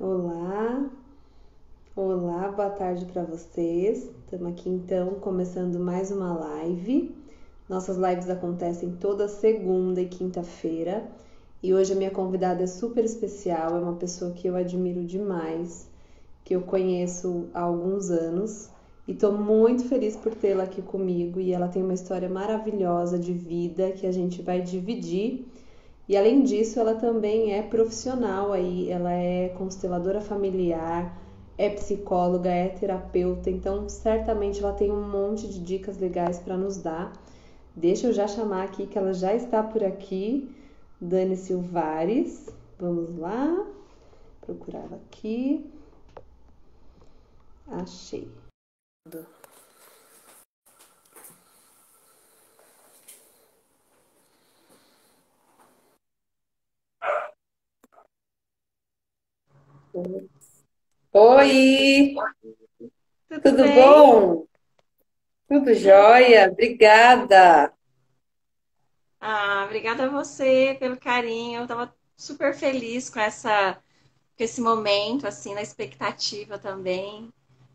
Olá, olá, boa tarde para vocês. Estamos aqui então começando mais uma live. Nossas lives acontecem toda segunda e quinta-feira. E hoje a minha convidada é super especial, é uma pessoa que eu admiro demais, que eu conheço há alguns anos e estou muito feliz por tê-la aqui comigo. E ela tem uma história maravilhosa de vida que a gente vai dividir. E além disso, ela também é profissional aí, ela é consteladora familiar, é psicóloga, é terapeuta, então certamente ela tem um monte de dicas legais para nos dar. Deixa eu já chamar aqui que ela já está por aqui, Dani Silvares. Vamos lá, procurar aqui. Achei. Oi, Tudo tudo bem? bom? Tudo jóia? Obrigada. Obrigada a você pelo carinho. Eu estava super feliz com esse momento, assim, na expectativa também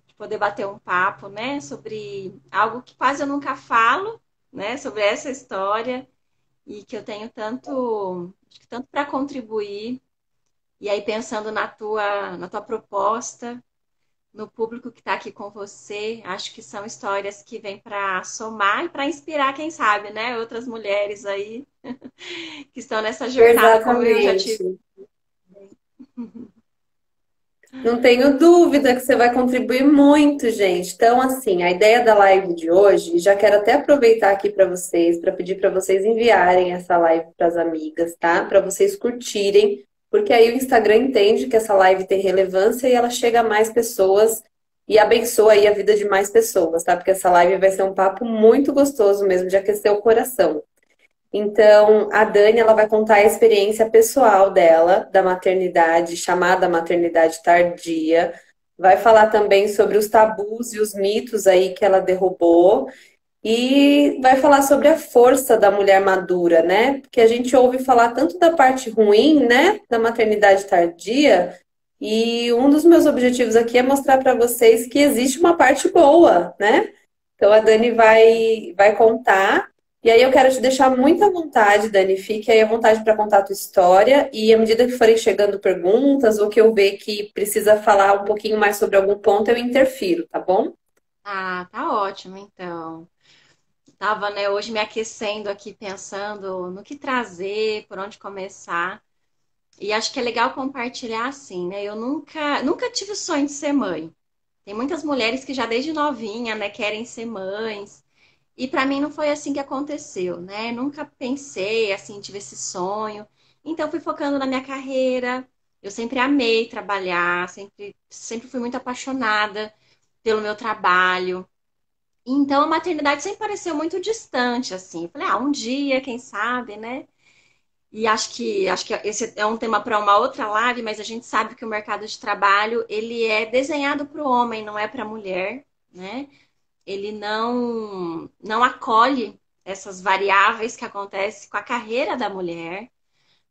de poder bater um papo, né, sobre algo que quase eu nunca falo, né, sobre essa história e que eu tenho acho que tanto para contribuir. E aí pensando na tua proposta, no público que está aqui com você. Acho que são histórias que vêm para somar e para inspirar, quem sabe, né? Outras mulheres aí que estão nessa jornada, como eu já tive. Exatamente. Não tenho dúvida que você vai contribuir muito, gente. Então, assim, a ideia da live de hoje, já quero até aproveitar aqui para vocês, para pedir para vocês enviarem essa live para as amigas, tá? Para vocês curtirem, porque aí o Instagram entende que essa live tem relevância e ela chega a mais pessoas e abençoa aí a vida de mais pessoas, tá? Porque essa live vai ser um papo muito gostoso mesmo, de aquecer o coração. Então, a Dani, ela vai contar a experiência pessoal dela, da maternidade, chamada maternidade tardia. Vai falar também sobre os tabus e os mitos aí que ela derrubou. E vai falar sobre a força da mulher madura, né? Porque a gente ouve falar tanto da parte ruim, né, da maternidade tardia. E um dos meus objetivos aqui é mostrar para vocês que existe uma parte boa, né? Então a Dani vai contar. E aí eu quero te deixar muito à vontade, Dani. Fique aí à vontade para contar a tua história. E à medida que forem chegando perguntas ou que eu ver que precisa falar um pouquinho mais sobre algum ponto, eu interfiro, tá bom? Tá ótimo, então. Tava, né, hoje me aquecendo aqui, pensando no que trazer, por onde começar. E acho que é legal compartilhar assim, né? Eu nunca tive o sonho de ser mãe. Tem muitas mulheres que já desde novinha, né, querem ser mães. E para mim não foi assim que aconteceu, né? Nunca pensei assim, tive esse sonho. Então fui focando na minha carreira. Eu sempre amei trabalhar, sempre fui muito apaixonada pelo meu trabalho. Então a maternidade sempre pareceu muito distante assim. Eu falei, um dia, quem sabe, né? E acho que esse é um tema para uma outra live, mas a gente sabe que o mercado de trabalho, ele é desenhado para o homem, não é para a mulher, né? Ele não acolhe essas variáveis que acontecem com a carreira da mulher,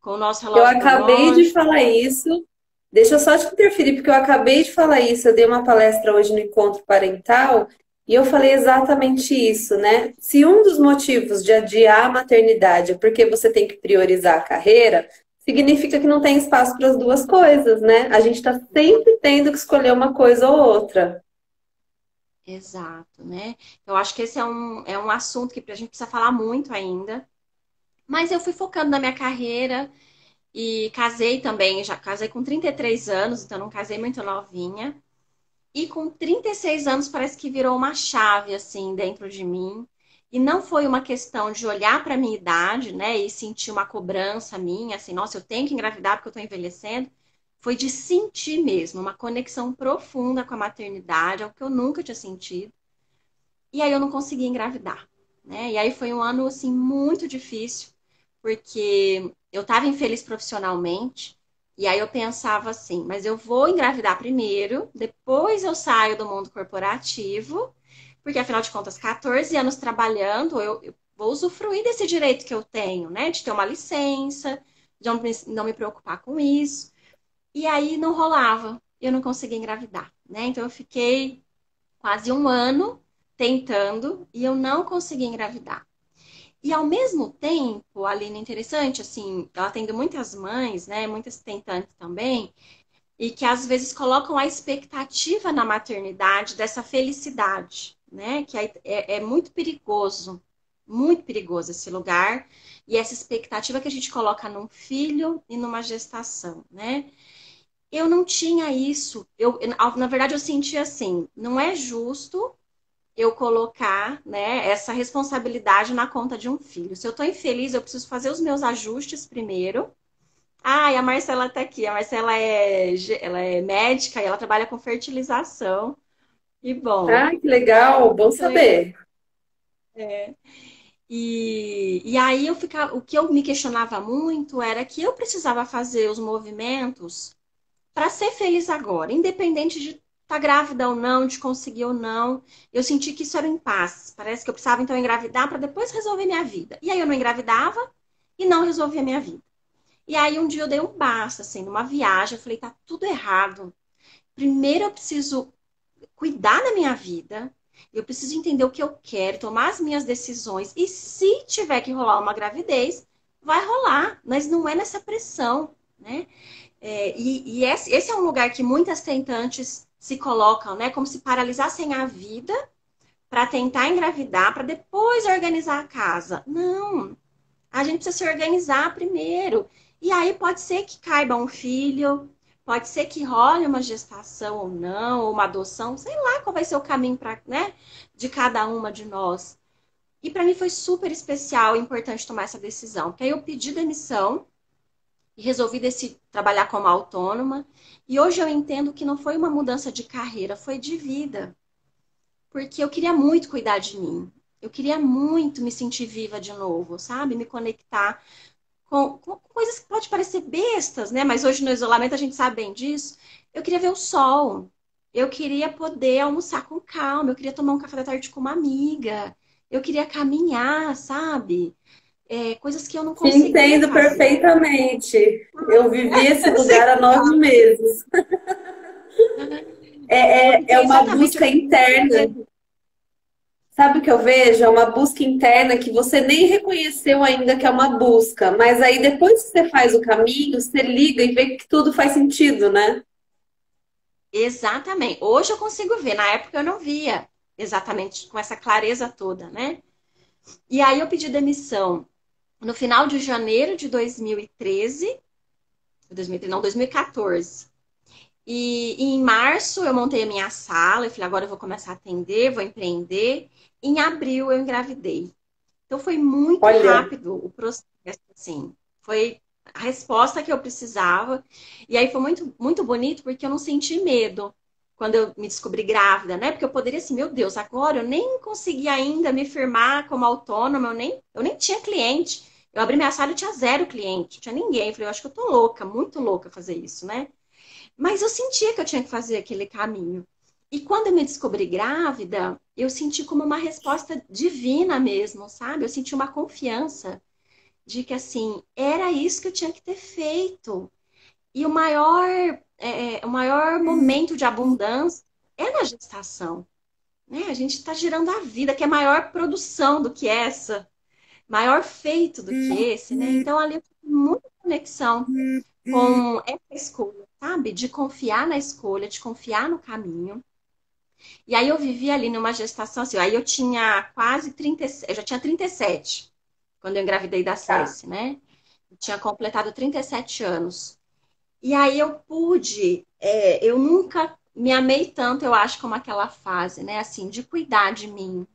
com o nosso Eu relógio acabei de biológico. falar isso. Deixa eu só te interferir, porque eu acabei de falar isso. Eu dei uma palestra hoje no Encontro Parental e eu falei exatamente isso, né? Se um dos motivos de adiar a maternidade é porque você tem que priorizar a carreira, significa que não tem espaço para as duas coisas, né? A gente está sempre tendo que escolher uma coisa ou outra. Exato, né? Eu acho que esse é um assunto que a gente precisa falar muito ainda. Mas eu fui focando na minha carreira e casei também. Já casei com 33 anos, então não casei muito novinha. E com 36 anos parece que virou uma chave assim dentro de mim. E não foi uma questão de olhar para minha idade, né, e sentir uma cobrança minha, assim, nossa, eu tenho que engravidar porque eu tô envelhecendo. Foi de sentir mesmo uma conexão profunda com a maternidade, algo que eu nunca tinha sentido. E aí eu não consegui engravidar, né? E aí foi um ano assim muito difícil, porque eu estava infeliz profissionalmente, e aí eu pensava assim, mas eu vou engravidar primeiro, depois eu saio do mundo corporativo, porque afinal de contas, 14 anos trabalhando, eu vou usufruir desse direito que eu tenho, né? De ter uma licença, de não me preocupar com isso. E aí não rolava, eu não conseguia engravidar, né? Então eu fiquei quase um ano tentando e eu não conseguia engravidar. E ao mesmo tempo, Aline, interessante, assim, eu atendo muitas mães, né? Muitas tentantes também, e que às vezes colocam a expectativa na maternidade dessa felicidade, né? Que é muito perigoso esse lugar e essa expectativa que a gente coloca num filho e numa gestação, né? Eu não tinha isso. Na verdade, eu sentia assim, não é justo eu colocar, né, essa responsabilidade na conta de um filho. Se eu estou infeliz, eu preciso fazer os meus ajustes primeiro. Ah, e a Marcela está aqui. A Marcela ela é médica e ela trabalha com fertilização. E bom, Ah, que legal, bom muito legal. saber. E aí o que eu me questionava muito era que eu precisava fazer os movimentos para ser feliz agora, independente de estar grávida ou não, de conseguir ou não. Eu senti que isso era um impasse. Parece que eu precisava então engravidar para depois resolver minha vida. E aí eu não engravidava e não resolvia minha vida. E aí um dia eu dei um basta, assim, numa viagem, eu falei, tá tudo errado. Primeiro eu preciso cuidar da minha vida, eu preciso entender o que eu quero, tomar as minhas decisões. E se tiver que rolar uma gravidez, vai rolar, mas não é nessa pressão, né? Esse é um lugar que muitas tentantes se colocam, né? Como se paralisassem a vida para tentar engravidar, para depois organizar a casa. Não, a gente precisa se organizar primeiro. E aí pode ser que caiba um filho, pode ser que role uma gestação ou não, ou uma adoção, sei lá qual vai ser o caminho para, né, de cada uma de nós. E para mim foi super especial e importante tomar essa decisão, porque aí eu pedi demissão e resolvi trabalhar como autônoma. E hoje eu entendo que não foi uma mudança de carreira, foi de vida. Porque eu queria muito cuidar de mim. Eu queria muito me sentir viva de novo, sabe? Me conectar com coisas que pode parecer bestas, né? Mas hoje no isolamento a gente sabe bem disso. Eu queria ver o sol. Eu queria poder almoçar com calma. Eu queria tomar um café da tarde com uma amiga. Eu queria caminhar, sabe? Coisas que eu não Te conseguia entendo fazer. perfeitamente. Eu vivi esse lugar há 9 meses. Eu É fiquei uma exatamente, eu busca fiquei com interna. medo. Sabe o que eu vejo? É uma busca interna que você nem reconheceu ainda que é uma busca, mas aí depois que você faz o caminho, você liga e vê que tudo faz sentido, né? Exatamente. Hoje eu consigo ver, na época eu não via exatamente com essa clareza toda, né? E aí eu pedi demissão no final de janeiro de 2013, 2013 não, 2014. E em março eu montei a minha sala, eu falei, agora eu vou começar a atender, vou empreender. Em abril eu engravidei. Então foi muito Olha, rápido o processo, assim. Foi a resposta que eu precisava. E aí foi muito bonito porque eu não senti medo quando eu me descobri grávida, né? Porque eu poderia assim, meu Deus, agora eu nem consegui ainda me firmar como autônoma, eu nem tinha cliente. Eu abri minha sala e tinha zero cliente, não tinha ninguém. Eu falei, eu acho que eu tô louca, muito louca fazer isso, né? Mas eu sentia que eu tinha que fazer aquele caminho. E quando eu me descobri grávida, eu senti como uma resposta divina mesmo, sabe? Eu senti uma confiança de que, assim, era isso que eu tinha que ter feito. E o maior momento de abundância é na gestação, né? A gente está girando a vida, que é maior produção do que essa, maior feito do que esse, né? Então, ali eu tive muita conexão com essa escolha, sabe? De confiar na escolha, de confiar no caminho. E aí eu vivi ali numa gestação assim, aí eu tinha quase 30, eu já tinha 37 quando eu engravidei da tá. Ceci, né? Eu tinha completado 37 anos. E aí eu pude, eu nunca me amei tanto, eu acho, como aquela fase, né? Assim, de cuidar de mim,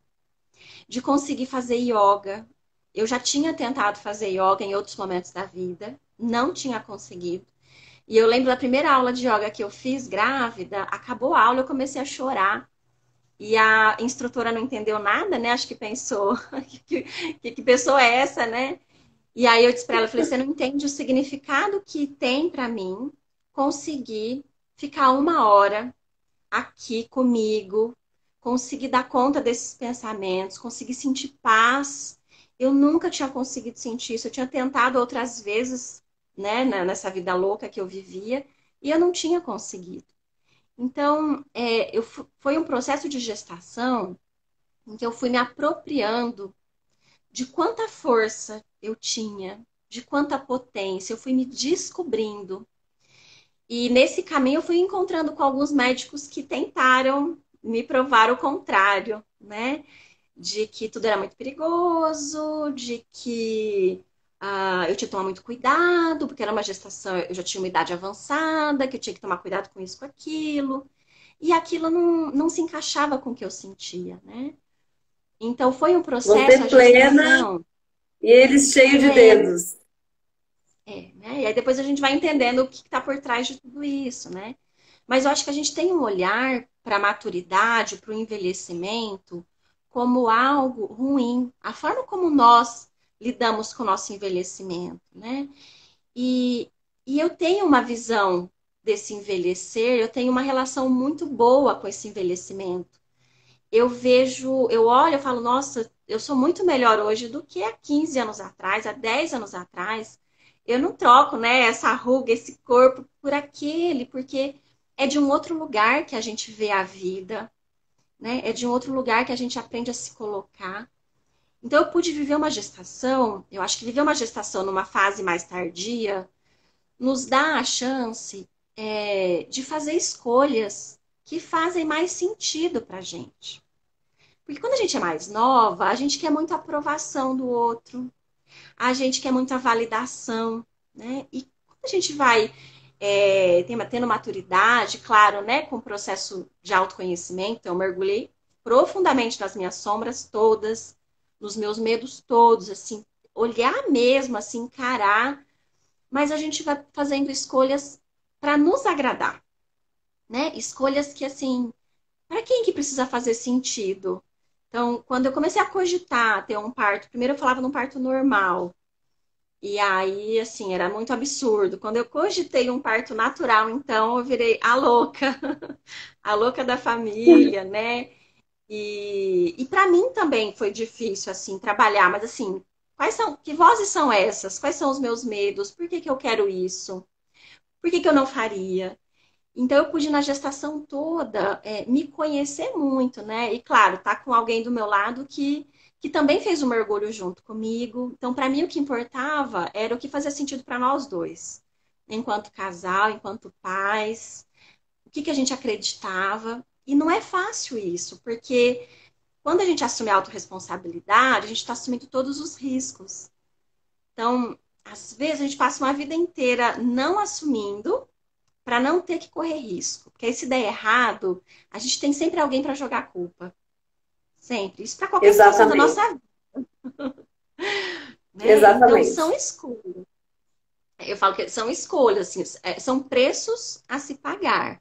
de conseguir fazer yoga. Eu já tinha tentado fazer yoga em outros momentos da vida, não tinha conseguido. E eu lembro da primeira aula de yoga que eu fiz grávida, acabou a aula, eu comecei a chorar. E a instrutora não entendeu nada, né? Acho que pensou, que pessoa é essa, né? E aí eu disse para ela, eu falei, você não entende o significado que tem para mim conseguir ficar uma hora aqui comigo, conseguir dar conta desses pensamentos, conseguir sentir paz. Eu nunca tinha conseguido sentir isso. Eu tinha tentado outras vezes, né, nessa vida louca que eu vivia, E eu não tinha conseguido. Então, foi um processo de gestação em que eu fui me apropriando de quanta força eu tinha, de quanta potência, eu fui me descobrindo. E nesse caminho eu fui encontrando com alguns médicos que tentaram me provar o contrário, né? De que tudo era muito perigoso, de que eu tinha que tomar muito cuidado, porque era uma gestação, eu já tinha uma idade avançada, que eu tinha que tomar cuidado com isso, com aquilo. E aquilo não se encaixava com o que eu sentia, né? Então foi um processo, Você a plena gestação, e eles cheios de plena, dedos. né? E aí depois a gente vai entendendo o que está por trás de tudo isso, né? Mas eu acho que a gente tem um olhar para a maturidade, para o envelhecimento, como algo ruim. A forma como nós lidamos com o nosso envelhecimento, né? E, e eu tenho uma visão desse envelhecer, eu tenho uma relação muito boa com esse envelhecimento. Eu vejo, eu olho, eu falo, nossa, eu sou muito melhor hoje do que há 15 anos atrás, há 10 anos atrás. Eu não troco, né, essa ruga, esse corpo por aquele, porque é de um outro lugar que a gente vê a vida, né? É de um outro lugar que a gente aprende a se colocar. Então eu pude viver uma gestação, eu acho que viver uma gestação numa fase mais tardia nos dá a chance de fazer escolhas que fazem mais sentido pra gente. Porque quando a gente é mais nova, a gente quer muita aprovação do outro, a gente quer muita validação, né? E quando a gente vai tendo maturidade, claro, né, com o processo de autoconhecimento, eu mergulhei profundamente nas minhas sombras todas, nos meus medos todos, assim, olhar mesmo, assim, encarar, mas a gente vai fazendo escolhas para nos agradar, né? Escolhas que, assim, para quem que precisa fazer sentido? Então, quando eu comecei a cogitar ter um parto, primeiro eu falava num parto normal. E aí, assim, era muito absurdo. Quando eu cogitei um parto natural, então eu virei a louca, a louca da família, né? E para mim também foi difícil, assim, trabalhar, mas assim, que vozes são essas? Quais são os meus medos? Por que que eu quero isso? Por que que eu não faria? Então, eu pude, na gestação toda, me conhecer muito, né? E, claro, tá com alguém do meu lado que também fez o mergulho junto comigo. Então, para mim, o que importava era o que fazia sentido para nós dois, enquanto casal, enquanto pais, o que que a gente acreditava. E não é fácil isso, porque quando a gente assume a autorresponsabilidade, a gente está assumindo todos os riscos. Então, às vezes, a gente passa uma vida inteira não assumindo para não ter que correr risco. Porque aí, se der errado, a gente tem sempre alguém para jogar a culpa. Sempre. Isso para qualquer situação da Exatamente. nossa vida, né? Então, são Exatamente. escolhas. Eu falo que são escolhas, assim, são preços a se pagar.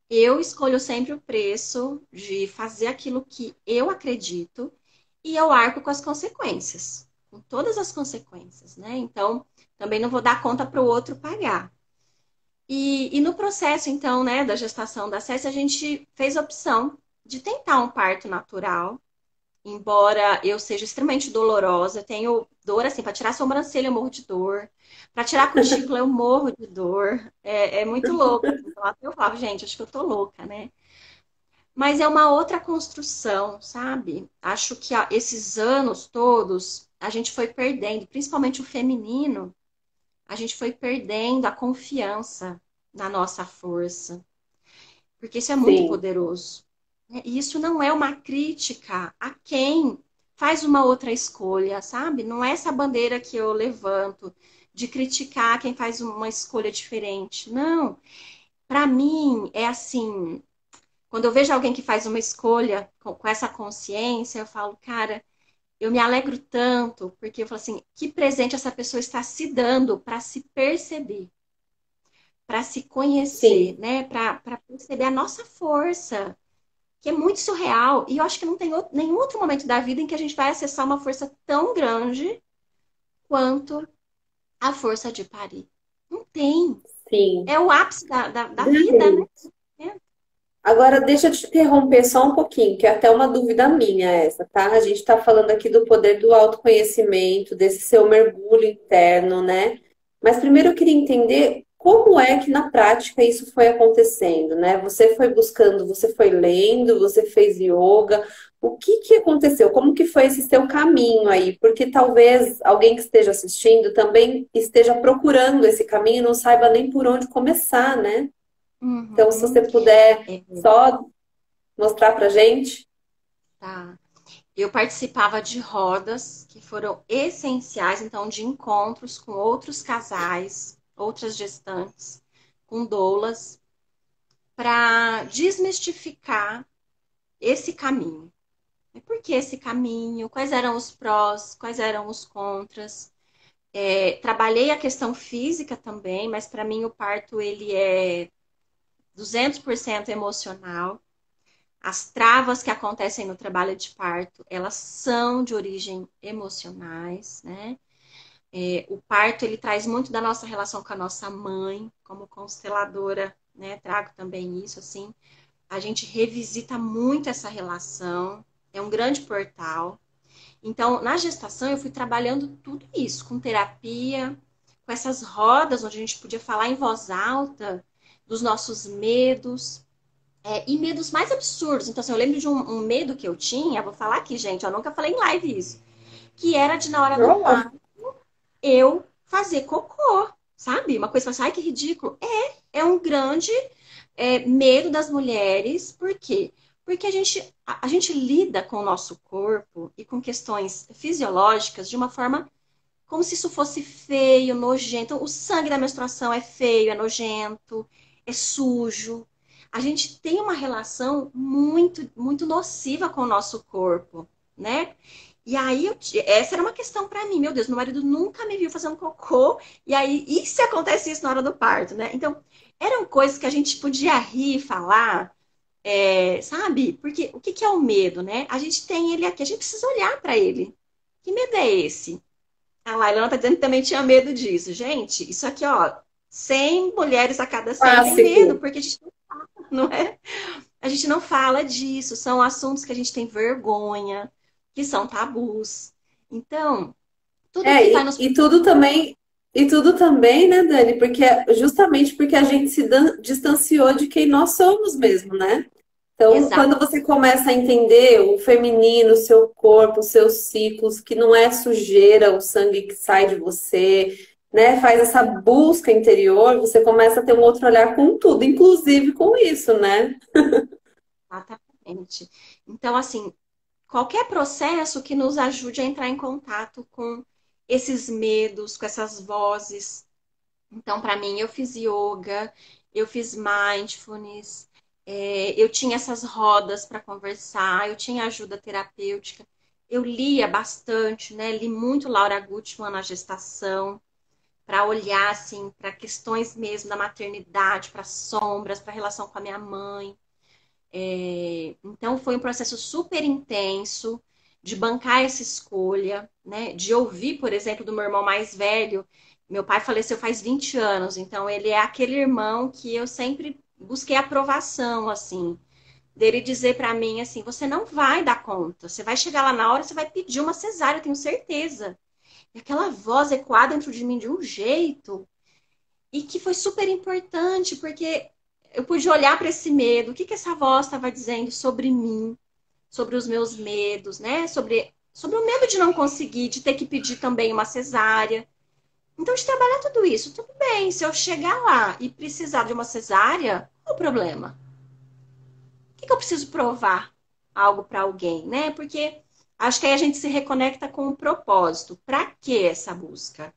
Eu escolho sempre o preço de fazer aquilo que eu acredito e eu arco com as consequências, com todas as consequências, né? Então, também não vou dar conta para o outro pagar. E no processo, então, né, da gestação da Cécia, a gente fez a opção de tentar um parto natural, embora eu seja extremamente dolorosa, eu tenho dor, assim, para tirar a sobrancelha eu morro de dor, para tirar a cutícula eu morro de dor, é muito louco. Assim, então, eu falava, gente, acho que eu tô louca, né? Mas é uma outra construção, sabe? Acho que esses anos todos a gente foi perdendo, principalmente o feminino, a gente foi perdendo a confiança na nossa força, porque isso é muito Sim. poderoso. E isso não é uma crítica a quem faz uma outra escolha, sabe? Não é essa bandeira que eu levanto de criticar quem faz uma escolha diferente. Não. Para mim, é assim, quando eu vejo alguém que faz uma escolha com essa consciência, eu falo, cara, eu me alegro tanto, porque eu falo assim, que presente essa pessoa está se dando para se perceber, para se Sim. conhecer, né? Para perceber a nossa força, que é muito surreal. E eu acho que não tem nenhum outro momento da vida em que a gente vai acessar uma força tão grande quanto a força de parir. Não tem. Sim. É o ápice da vida, né? Agora, deixa eu te interromper só um pouquinho, que é até uma dúvida minha essa, tá? A gente está falando aqui do poder do autoconhecimento, desse seu mergulho interno, né? Mas primeiro eu queria entender como é que na prática isso foi acontecendo, né? Você foi buscando, você foi lendo, você fez yoga. O que que aconteceu? Como que foi esse seu caminho aí? Porque talvez alguém que esteja assistindo também esteja procurando esse caminho e não saiba nem por onde começar, né? Então, se Uhum. você puder É, só mostrar pra gente. tá. Eu participava de rodas que foram essenciais, então, de encontros com outros casais, outras gestantes, com doulas, para desmistificar esse caminho. Por que esse caminho? Quais eram os prós? Quais eram os contras? Trabalhei a questão física também, mas para mim o parto ele é 200% emocional. As travas que acontecem no trabalho de parto, elas são de origem emocionais, né? O parto, ele traz muito da nossa relação com a nossa mãe, como consteladora, né? Trago também isso, assim. A gente revisita muito essa relação, é um grande portal. Então, na gestação, eu fui trabalhando tudo isso, com terapia, com essas rodas onde a gente podia falar em voz alta dos nossos medos, e medos mais absurdos. Então, assim, eu lembro de um medo que eu tinha, vou falar aqui, gente, eu nunca falei em live isso, que era de na hora do Oh, parto eu fazer cocô, sabe? Uma coisa assim, ai que ridículo. É um grande medo das mulheres, por quê? Porque a gente lida com o nosso corpo e com questões fisiológicas de uma forma como se isso fosse feio, nojento. O sangue da menstruação é feio, é nojento, é sujo. A gente tem uma relação muito, muito nociva com o nosso corpo, né? E aí, essa era uma questão para mim. Meu Deus, meu marido nunca me viu fazendo cocô. E aí, e se acontece isso na hora do parto, né? Então, eram coisas que a gente podia rir, falar, sabe? Porque o que que é o medo, né? A gente tem ele aqui, a gente precisa olhar para ele. Que medo é esse? A Lailana tá dizendo que também tinha medo disso. Gente, isso aqui, ó, 100 mulheres a cada 100 tem medo, clássico. porque a gente não é, a gente não fala disso, são assuntos que a gente tem vergonha, que são tabus. Então, tudo que vai nos. E tudo também, né, Dani? Porque justamente porque a gente se distanciou de quem nós somos mesmo, né? Então, Exato. quando você começa a entender o feminino, o seu corpo, os seus ciclos, que não é sujeira, o sangue que sai de você, né? Faz essa busca interior, você começa a ter um outro olhar com tudo, inclusive com isso, né? Exatamente. Então, assim, qualquer processo que nos ajude a entrar em contato com esses medos, com essas vozes. Então, para mim, eu fiz yoga, eu fiz mindfulness, eu tinha essas rodas para conversar, eu tinha ajuda terapêutica, eu lia bastante, né? Li muito Laura Gutman na gestação, para olhar assim para questões mesmo da maternidade, para sombras, para a relação com a minha mãe. Então, foi um processo super intenso de bancar essa escolha, né? De ouvir, por exemplo, do meu irmão mais velho. Meu pai faleceu faz 20 anos, então ele é aquele irmão que eu sempre busquei aprovação, assim, dele dizer para mim assim: você não vai dar conta, você vai chegar lá na hora, você vai pedir uma cesárea, eu tenho certeza. E aquela voz ecoada dentro de mim de um jeito, e que foi super importante, porque eu pude olhar para esse medo, o que que essa voz estava dizendo sobre mim, sobre os meus medos, né? Sobre o medo de não conseguir, de ter que pedir também uma cesárea. Então, de trabalhar tudo isso, tudo bem. Se eu chegar lá e precisar de uma cesárea, qual o problema? O que que eu preciso provar algo para alguém, né? Porque acho que aí a gente se reconecta com o propósito. Para que essa busca?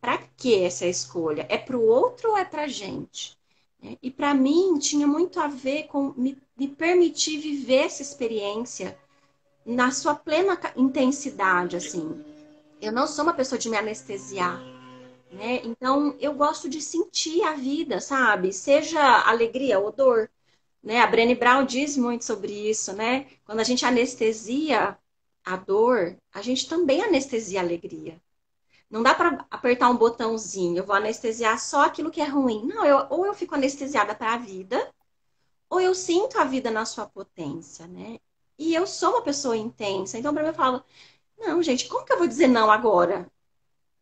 Para que essa escolha? É para o outro ou é para a gente? E para mim tinha muito a ver com me permitir viver essa experiência na sua plena intensidade, assim. Eu não sou uma pessoa de me anestesiar, né? Então eu gosto de sentir a vida, sabe? Seja alegria ou dor, né? A Brené Brown diz muito sobre isso, né? Quando a gente anestesia a dor, a gente também anestesia a alegria. Não dá para apertar um botãozinho, eu vou anestesiar só aquilo que é ruim. Não, ou eu fico anestesiada para a vida, ou eu sinto a vida na sua potência, né? E eu sou uma pessoa intensa, então para mim eu falo, não, gente, como que eu vou dizer não agora?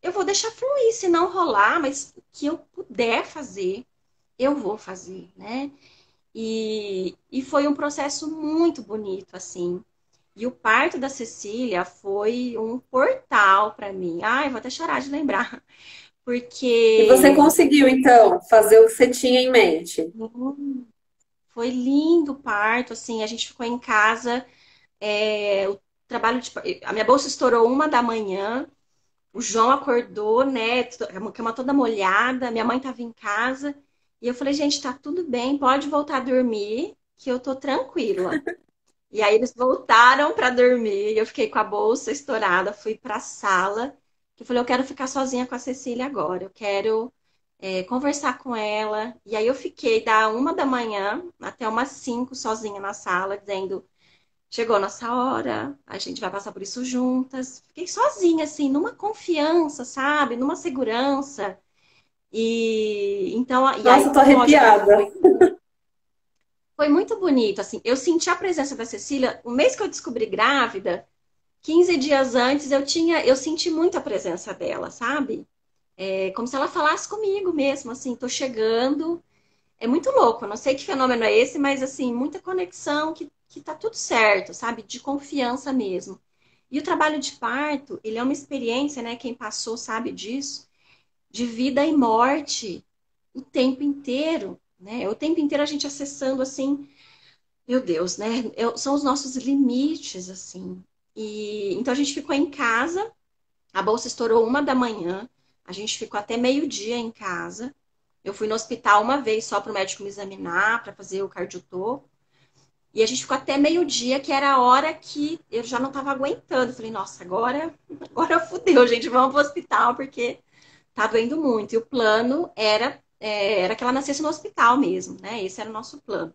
eu vou deixar fluir, se não rolar, mas o que eu puder fazer, eu vou fazer, né? E foi um processo muito bonito, assim. E o parto da Cecília foi um portal para mim. Ai, vou até chorar de lembrar, E você porque conseguiu, então, fazer o que você tinha em mente? foi lindo o parto, assim, a gente ficou em casa, o trabalho de... A minha bolsa estourou 1 da manhã, o João acordou, né, a cama toda molhada, minha mãe estava em casa, e eu falei, gente, tá tudo bem, pode voltar a dormir, que eu tô tranquila. E aí eles voltaram para dormir, e eu fiquei com a bolsa estourada, fui para a sala, que eu falei, eu quero ficar sozinha com a Cecília agora, eu quero conversar com ela. E aí eu fiquei da 1 da manhã até umas 5 sozinha na sala, dizendo, chegou a nossa hora, a gente vai passar por isso juntas. Fiquei sozinha, assim, numa confiança, sabe? Numa segurança. E então, e Nossa, aí, eu tô lógico, arrepiada. foi muito bonito, assim. Eu senti a presença da Cecília, o mês que eu descobri grávida, 15 dias antes, eu senti muito a presença dela, sabe? É como se ela falasse comigo mesmo, assim, tô chegando. É muito louco, eu não sei que fenômeno é esse, mas assim, muita conexão que tá tudo certo, sabe? De confiança mesmo. E o trabalho de parto, ele é uma experiência, né? Quem passou sabe disso, de vida e morte o tempo inteiro, né? O tempo inteiro a gente acessando assim, meu Deus, né? São os nossos limites, assim. E então a gente ficou em casa, a bolsa estourou 1 da manhã, a gente ficou até meio-dia em casa. Eu fui no hospital uma vez só para o médico me examinar, para fazer o cardiotopo. E a gente ficou até meio-dia, que era a hora que eu já não estava aguentando. Falei, nossa, agora fudeu, gente, vamos pro hospital, porque tá doendo muito. E o plano era que ela nascesse no hospital mesmo, né? Esse era o nosso plano.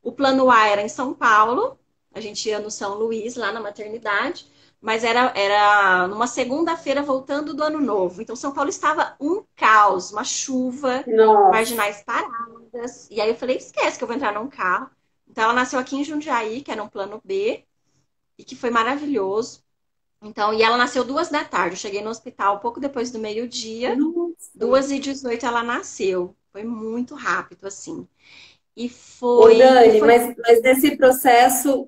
O plano A era em São Paulo, a gente ia no São Luís, lá na maternidade, mas era numa segunda-feira voltando do ano novo. Então São Paulo estava um caos, uma chuva, Nossa. marginais paradas. E aí eu falei, esquece que eu vou entrar num carro. Então ela nasceu aqui em Jundiaí, que era um plano B, e que foi maravilhoso. Então, e ela nasceu 2 da tarde. Eu cheguei no hospital pouco depois do meio-dia, Nossa. 2h18 ela nasceu. Foi muito rápido, assim. E Ô, foi, e Dani, foi mas nesse processo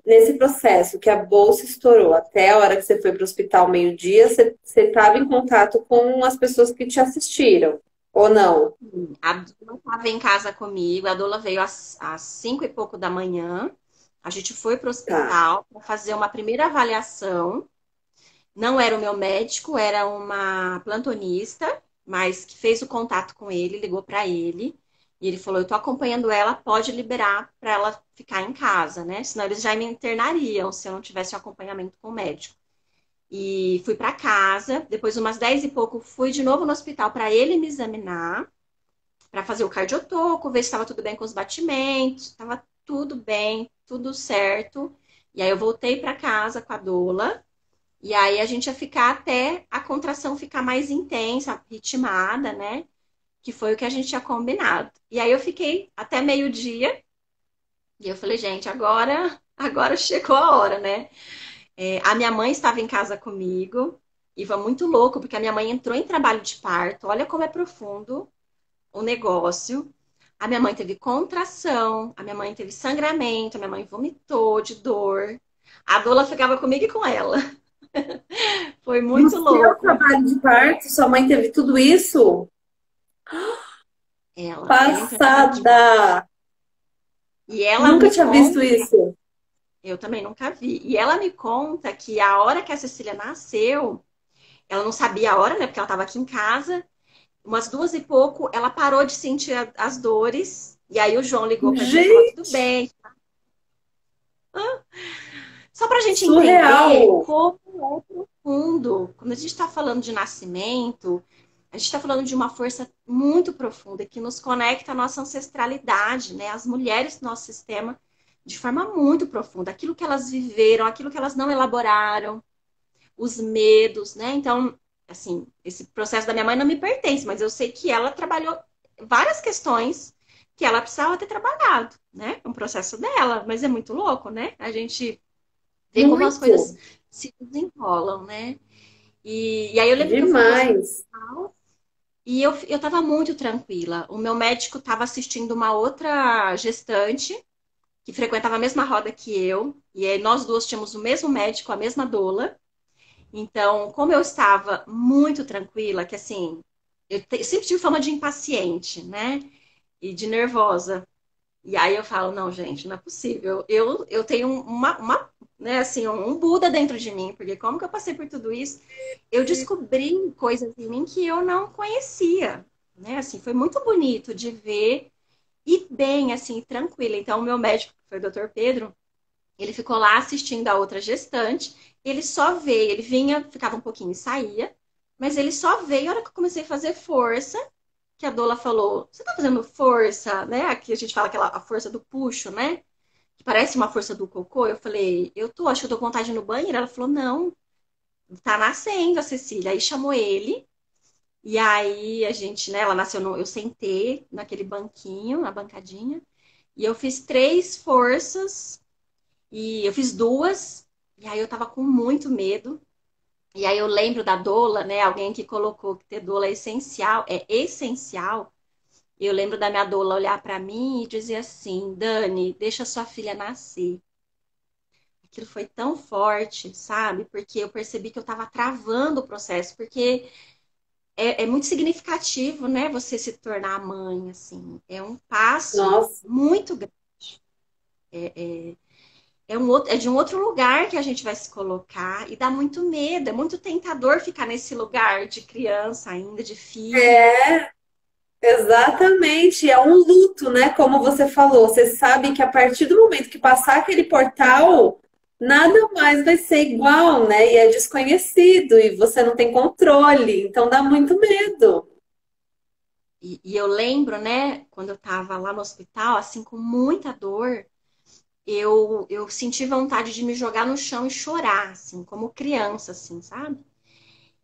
que a bolsa estourou, até a hora que você foi para o hospital meio-dia, você estava em contato com as pessoas que te assistiram, ou não? A Dula estava em casa comigo, a Dula veio às 5 e pouco da manhã. A gente foi para o Tá. hospital para fazer uma primeira avaliação. Não era o meu médico, era uma plantonista, mas que fez o contato com ele, ligou para ele. E ele falou: eu tô acompanhando ela, pode liberar para ela ficar em casa, né? Senão eles já me internariam se eu não tivesse um acompanhamento com o médico. E fui para casa. Depois, umas 10 e pouco, fui de novo no hospital para ele me examinar para fazer o cardiotoco, ver se estava tudo bem com os batimentos, estava tudo bem, tudo certo. E aí eu voltei para casa com a doula, e aí a gente ia ficar até a contração ficar mais intensa, ritmada, né? Que foi o que a gente tinha combinado. E aí eu fiquei até meio-dia, e eu falei, gente, agora chegou a hora, né? A minha mãe estava em casa comigo, e foi muito louco, porque a minha mãe entrou em trabalho de parto, olha como é profundo o negócio. A minha mãe teve contração, a minha mãe teve sangramento, a minha mãe vomitou de dor. A doula ficava comigo e com ela. Foi No muito seu louco. trabalho de parto, sua mãe teve tudo isso? Ela entrou em trabalho de parto. Passada! E ela Nunca me tinha visto conta, isso. eu também nunca vi. E ela me conta que a hora que a Cecília nasceu, ela não sabia a hora, né? Porque ela estava aqui em casa. Umas 2 e pouco, ela parou de sentir as dores. E aí o João ligou para dizer que estava tudo Gente, bem. Só para a gente entender surreal! como é profundo. Quando a gente está falando de nascimento, a gente está falando de uma força muito profunda que nos conecta à nossa ancestralidade, né? As mulheres do nosso sistema, de forma muito profunda. Aquilo que elas viveram, aquilo que elas não elaboraram, os medos, né? Então, assim, esse processo da minha mãe não me pertence, mas eu sei que ela trabalhou várias questões que ela precisava ter trabalhado, né? É um processo dela, mas é muito louco, né? A gente ver como as Muito. coisas se desenrolam, né? E aí eu lembro que eu fui pro Demais. hospital e eu tava muito tranquila. O meu médico tava assistindo uma outra gestante que frequentava a mesma roda que eu, e aí nós duas tínhamos o mesmo médico, a mesma doula. Então, como eu estava muito tranquila, que assim, sempre tive fama de impaciente, né? E de nervosa. E aí eu falo, não, gente, não é possível. Eu tenho né, assim, um Buda dentro de mim, porque como que eu passei por tudo isso? Eu descobri coisas em mim que eu não conhecia, né? Assim, foi muito bonito de ver e bem, assim, tranquila. Então, o meu médico, que foi o Dr. Pedro, ele ficou lá assistindo a outra gestante. Ele só veio, ele vinha, ficava um pouquinho e saía, mas ele só veio a hora que eu comecei a fazer força, que a doula falou: Você tá fazendo força, né? Aqui a gente fala aquela a força do puxo, né? Que parece uma força do cocô. Eu falei: Eu tô, acho que eu tô com vontade de ir no banheiro. Ela falou: Não, tá nascendo a Cecília. Aí chamou ele. E aí a gente, né? Ela nasceu no, eu sentei naquele banquinho, na bancadinha, e eu fiz 3 forças e eu fiz 2, e aí eu tava com muito medo. E aí eu lembro da doula, né? Alguém que colocou que ter doula é essencial. E eu lembro da minha doula olhar para mim e dizer assim: Dani, deixa sua filha nascer. Aquilo foi tão forte, sabe? Porque eu percebi que eu tava travando o processo, porque é muito significativo, né? Você se tornar mãe, assim. É um passo Nossa. muito grande. É de um outro lugar que a gente vai se colocar e dá muito medo, é muito tentador ficar nesse lugar de criança ainda, de filho. É, exatamente. É um luto, né? Como você falou. Você sabe que a partir do momento que passar aquele portal, nada mais vai ser igual, né? E é desconhecido e você não tem controle. Então dá muito medo. E eu lembro, né, quando eu tava lá no hospital, assim, com muita dor, eu senti vontade de me jogar no chão e chorar, assim, como criança, assim, sabe?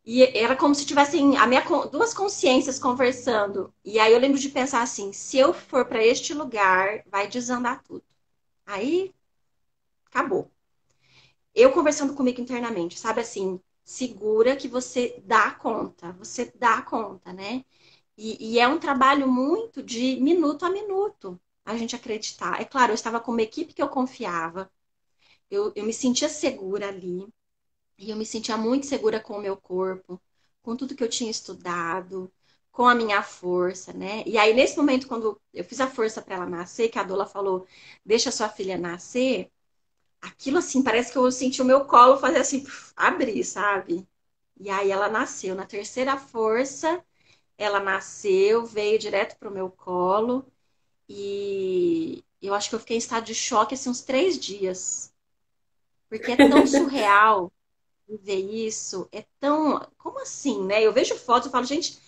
E era como se tivessem duas consciências conversando. E aí eu lembro de pensar assim: se eu for para este lugar, vai desandar tudo. Aí acabou. Eu conversando comigo internamente, sabe assim, segura que você dá conta, né? E é um trabalho muito de minuto a minuto a gente acreditar. É claro, eu estava com uma equipe que eu confiava, eu me sentia segura ali, e eu me sentia muito segura com o meu corpo, com tudo que eu tinha estudado, com a minha força, né? E aí, nesse momento, quando eu fiz a força para ela nascer, que a doula falou: deixa sua filha nascer, aquilo assim, parece que eu senti o meu colo fazer assim, abrir, sabe? E aí ela nasceu. Na terceira força, ela nasceu, veio direto pro meu colo e eu acho que eu fiquei em estado de choque assim uns 3 dias. Porque é tão surreal viver isso, é tão. Como assim, né? Eu vejo fotos e falo, gente,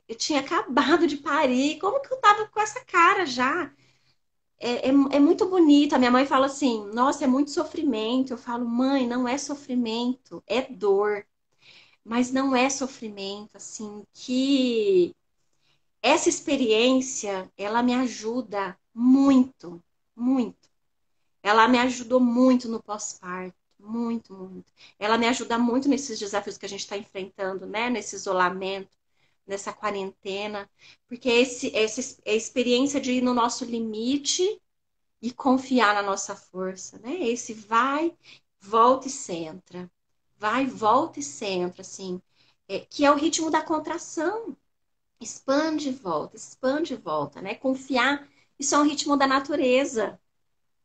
eu tinha acabado de parir, como que eu tava com essa cara já? É muito bonito. A minha mãe fala assim: nossa, é muito sofrimento. Eu falo: mãe, não é sofrimento, é dor. Mas não é sofrimento, assim, que essa experiência, ela me ajuda muito, muito. Ela me ajudou muito no pós-parto, muito, muito. Ela me ajuda muito nesses desafios que a gente está enfrentando, né? Nesse isolamento, nessa quarentena, porque essa é a experiência de ir no nosso limite e confiar na nossa força, né? Esse vai, volta e centra. Vai, volta e centra, assim. Que é o ritmo da contração. Expande e volta, né? Confiar. Isso é um ritmo da natureza.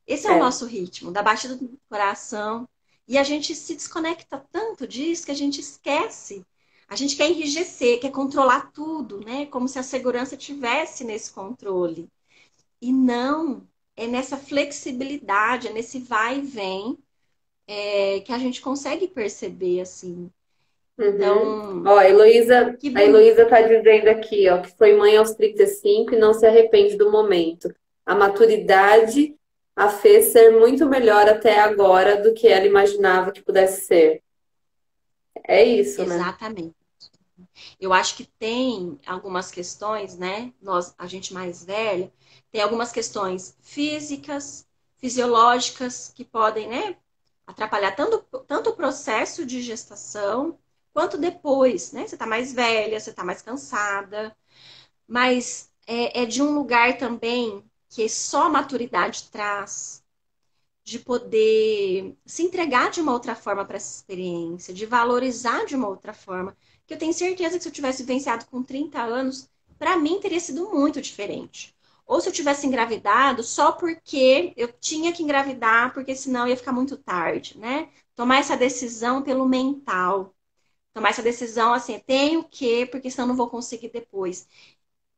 Esse é o É. nosso ritmo, da batida do coração. E a gente se desconecta tanto disso que a gente esquece. A gente quer enrijecer, quer controlar tudo, né? Como se a segurança tivesse nesse controle. E não, é nessa flexibilidade, é nesse vai e vem, que a gente consegue perceber, assim. Uhum. Então, Ó, que A bonito. Heloísa tá dizendo aqui, ó, que foi mãe aos 35 e não se arrepende do momento. A maturidade a fez ser muito melhor até agora do que ela imaginava que pudesse ser. É isso, né? Exatamente. Eu acho que tem algumas questões, né? A gente mais velha, tem algumas questões físicas, fisiológicas, que podem, né, atrapalhar tanto o processo de gestação, quanto depois, né? Você tá mais velha, você tá mais cansada, mas é de um lugar também que só a maturidade traz, de poder se entregar de uma outra forma para essa experiência, de valorizar de uma outra forma. Que eu tenho certeza que se eu tivesse vivenciado com 30 anos, para mim teria sido muito diferente. Ou se eu tivesse engravidado só porque eu tinha que engravidar, porque senão ia ficar muito tarde, né? Tomar essa decisão pelo mental. Tomar essa decisão assim, tenho que, porque senão não vou conseguir depois.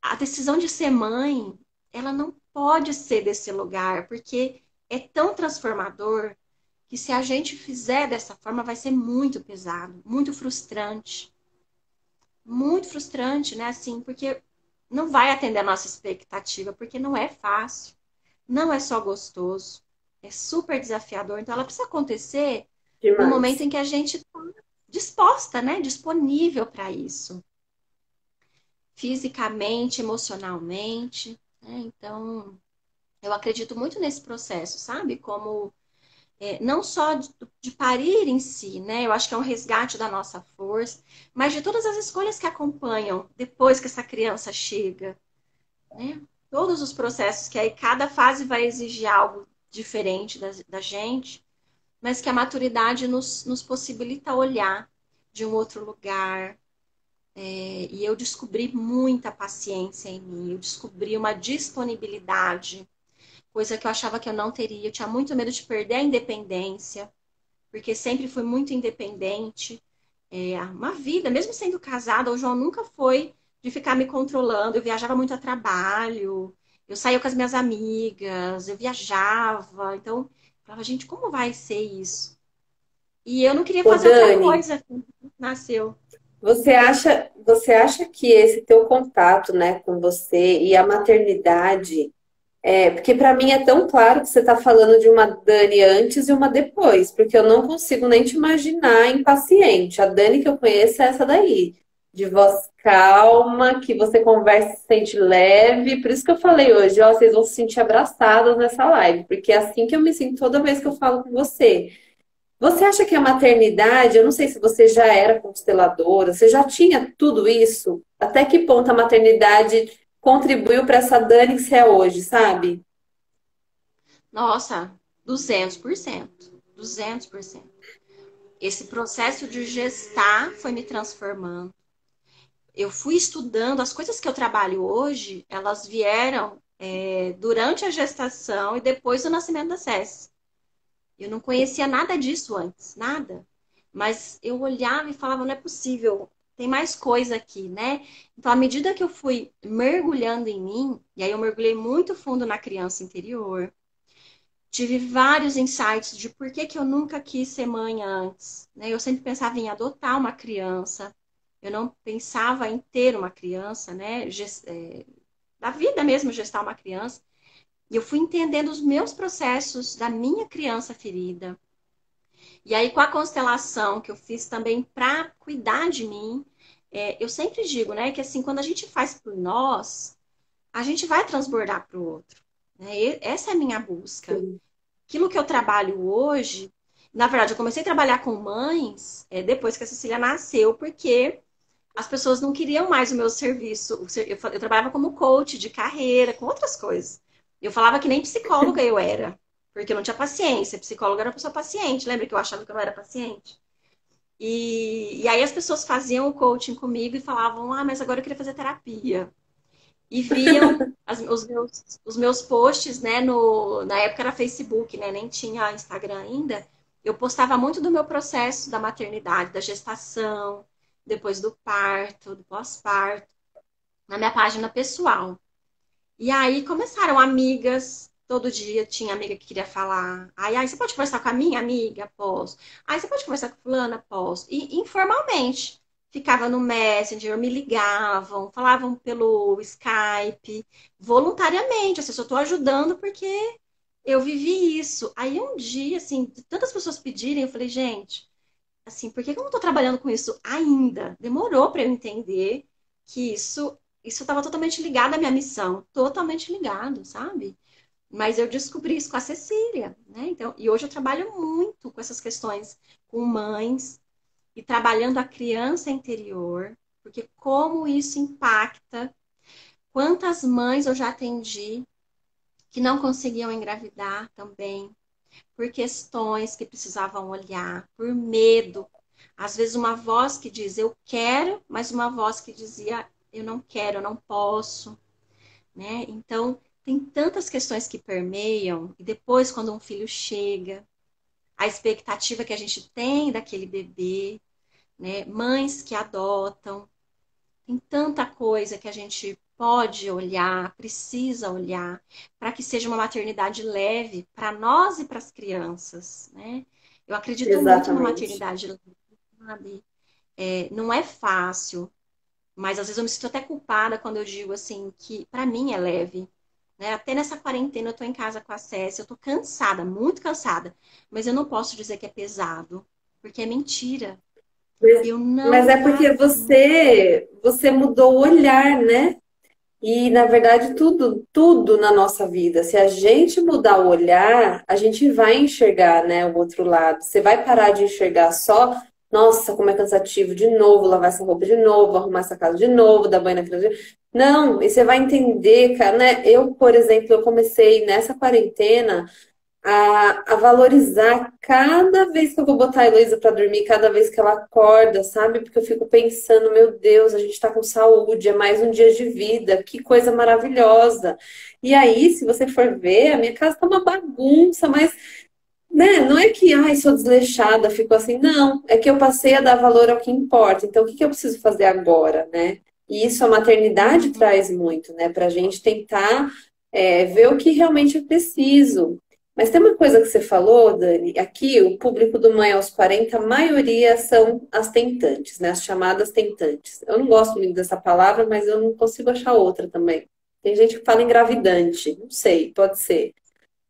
A decisão de ser mãe, ela não pode ser desse lugar, porque é tão transformador que se a gente fizer dessa forma vai ser muito pesado, muito frustrante, né? Assim, porque não vai atender a nossa expectativa, porque não é fácil, não é só gostoso, é super desafiador. Então, ela precisa acontecer no momento Demais. em que a gente está disposta, né? Disponível para isso, fisicamente, emocionalmente, né? Então, eu acredito muito nesse processo, sabe? Como não só de parir em si, né? Eu acho que é um resgate da nossa força, mas de todas as escolhas que acompanham depois que essa criança chega, né? Todos os processos que aí cada fase vai exigir algo diferente da gente, mas que a maturidade nos possibilita olhar de um outro lugar. E eu descobri muita paciência em mim, eu descobri uma disponibilidade, coisa que eu achava que eu não teria. Eu tinha muito medo de perder a independência, porque sempre fui muito independente. Uma vida, mesmo sendo casada, o João nunca foi de ficar me controlando. Eu viajava muito a trabalho, eu saía com as minhas amigas, eu viajava. Então, eu falava, gente, como vai ser isso? E eu não queria Ô, fazer outra Dani, coisa quando nasceu. você acha que esse teu contato, né, com você e a maternidade, porque para mim é tão claro que você está falando de uma Dani antes e uma depois, porque eu não consigo nem te imaginar impaciente. A Dani que eu conheço é essa daí, de voz calma, que você conversa e se sente leve. Por isso que eu falei hoje, ó, vocês vão se sentir abraçadas nessa live, porque é assim que eu me sinto toda vez que eu falo com você. Você acha que a maternidade, eu não sei se você já era consteladora, você já tinha tudo isso? Até que ponto a maternidade contribuiu para essa Dani que você é hoje, sabe? Nossa, 200%. 200%. Esse processo de gestar foi me transformando. Eu fui estudando, as coisas que eu trabalho hoje, elas vieram durante a gestação e depois do nascimento da Cess. Eu não conhecia nada disso antes, nada. Mas eu olhava e falava, não é possível, tem mais coisa aqui, né? Então, à medida que eu fui mergulhando em mim, e aí eu mergulhei muito fundo na criança interior, tive vários insights de por que que eu nunca quis ser mãe antes, né? Eu sempre pensava em adotar uma criança, eu não pensava em ter uma criança, né? Da vida mesmo, gestar uma criança. E eu fui entendendo os meus processos da minha criança ferida. E aí, com a constelação que eu fiz também para cuidar de mim, eu sempre digo, né, que assim, quando a gente faz por nós, a gente vai transbordar para o outro. Né? Essa é a minha busca. Sim. Aquilo que eu trabalho hoje, na verdade, eu comecei a trabalhar com mães depois que a Cecília nasceu, porque as pessoas não queriam mais o meu serviço. Eu trabalhava como coach de carreira, com outras coisas. Eu falava que nem psicóloga eu era, porque eu não tinha paciência. Psicóloga era uma pessoa paciente. Lembra que eu achava que eu não era paciente? E aí as pessoas faziam o coaching comigo e falavam, ah, mas agora eu queria fazer terapia. E viam os meus posts, né, na época era Facebook, né, nem tinha Instagram ainda. Eu postava muito do meu processo da maternidade, da gestação, depois do parto, do pós-parto, na minha página pessoal. E aí começaram amigas, todo dia tinha amiga que queria falar. Aí, você pode conversar com a minha amiga? Posso. Aí você pode conversar com fulana? Posso. E informalmente. Ficava no Messenger, me ligavam, falavam pelo Skype, voluntariamente. Assim, eu só estou ajudando porque eu vivi isso. Aí um dia, assim, de tantas pessoas pedirem, eu falei, gente, assim, por que que eu não estou trabalhando com isso ainda? Demorou para eu entender que isso estava totalmente ligado à minha missão, totalmente ligado, sabe? Mas eu descobri isso com a Cecília, né? Então, e hoje eu trabalho muito com essas questões com mães e trabalhando a criança interior, porque como isso impacta. Quantas mães eu já atendi que não conseguiam engravidar também, por questões que precisavam olhar, por medo. Às vezes uma voz que diz eu quero, mas uma voz que dizia eu não quero, eu não posso, né? Então, tem tantas questões que permeiam, e depois quando um filho chega, a expectativa que a gente tem daquele bebê, né? Mães que adotam, tem tanta coisa que a gente pode olhar, precisa olhar, para que seja uma maternidade leve para nós e para as crianças, né? Eu acredito muito na Exatamente. maternidade leve, sabe? Não é fácil, mas às vezes eu me sinto até culpada quando eu digo assim que para mim é leve. Né? Até nessa quarentena eu tô em casa com a Cécia, eu tô cansada, muito cansada, mas eu não posso dizer que é pesado, porque é mentira. Mas, Eu mas não é porque passo. você mudou o olhar, né? E, na verdade, tudo na nossa vida, se a gente mudar o olhar, a gente vai enxergar, né, o outro lado. Você vai parar de enxergar só, nossa, como é cansativo, de novo, lavar essa roupa de novo, arrumar essa casa de novo, dar banho na criança. Não, e você vai entender, cara, né? Eu, por exemplo, eu comecei nessa quarentena a valorizar cada vez que eu vou botar a Heloísa para dormir, cada vez que ela acorda, sabe? Porque eu fico pensando, meu Deus, a gente está com saúde, é mais um dia de vida, que coisa maravilhosa. E aí, se você for ver, a minha casa tá uma bagunça, mas, né, não é que, ai, sou desleixada, fico assim, não, é que eu passei a dar valor ao que importa. Então, o que que eu preciso fazer agora, né? E isso a maternidade Uhum. traz muito, né? Para a gente tentar ver o que realmente é preciso. Mas tem uma coisa que você falou, Dani, aqui o público do Mãe aos 40, a maioria são as tentantes, né? As chamadas tentantes. Eu não gosto muito dessa palavra, mas eu não consigo achar outra também. Tem gente que fala engravidante, não sei, pode ser.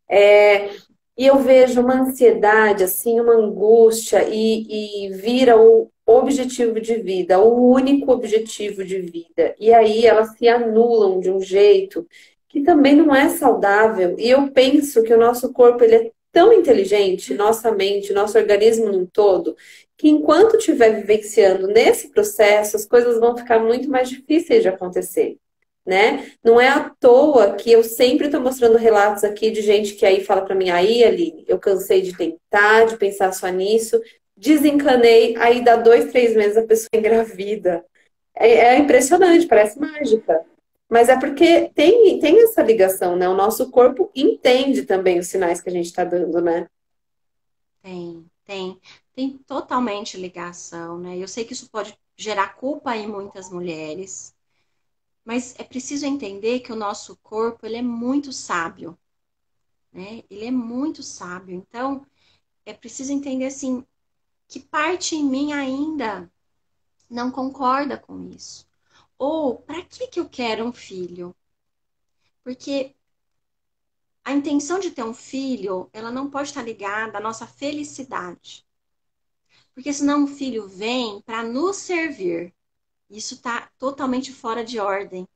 E eu vejo uma ansiedade, assim, uma angústia, e vira o objetivo de vida, o único objetivo de vida. E aí elas se anulam de um jeito que também não é saudável. E eu penso que o nosso corpo ele é tão inteligente, nossa mente, nosso organismo num todo, que enquanto estiver vivenciando nesse processo, as coisas vão ficar muito mais difíceis de acontecer, né? Não é à toa que eu sempre estou mostrando relatos aqui de gente que aí fala para mim, aí, Aline, eu cansei de tentar, de pensar só nisso, desencanei, aí dá 2, 3 meses a pessoa engravida. É impressionante, parece mágica. Mas é porque tem essa ligação, né? O nosso corpo entende também os sinais que a gente está dando, né? Tem totalmente ligação, né? Eu sei que isso pode gerar culpa em muitas mulheres, mas é preciso entender que o nosso corpo, ele é muito sábio, né? Ele é muito sábio. Então, é preciso entender, assim, que parte em mim ainda não concorda com isso. Ou, para que que eu quero um filho? Porque a intenção de ter um filho, ela não pode estar ligada à nossa felicidade. Porque senão um filho vem para nos servir. Isso está totalmente fora de ordem.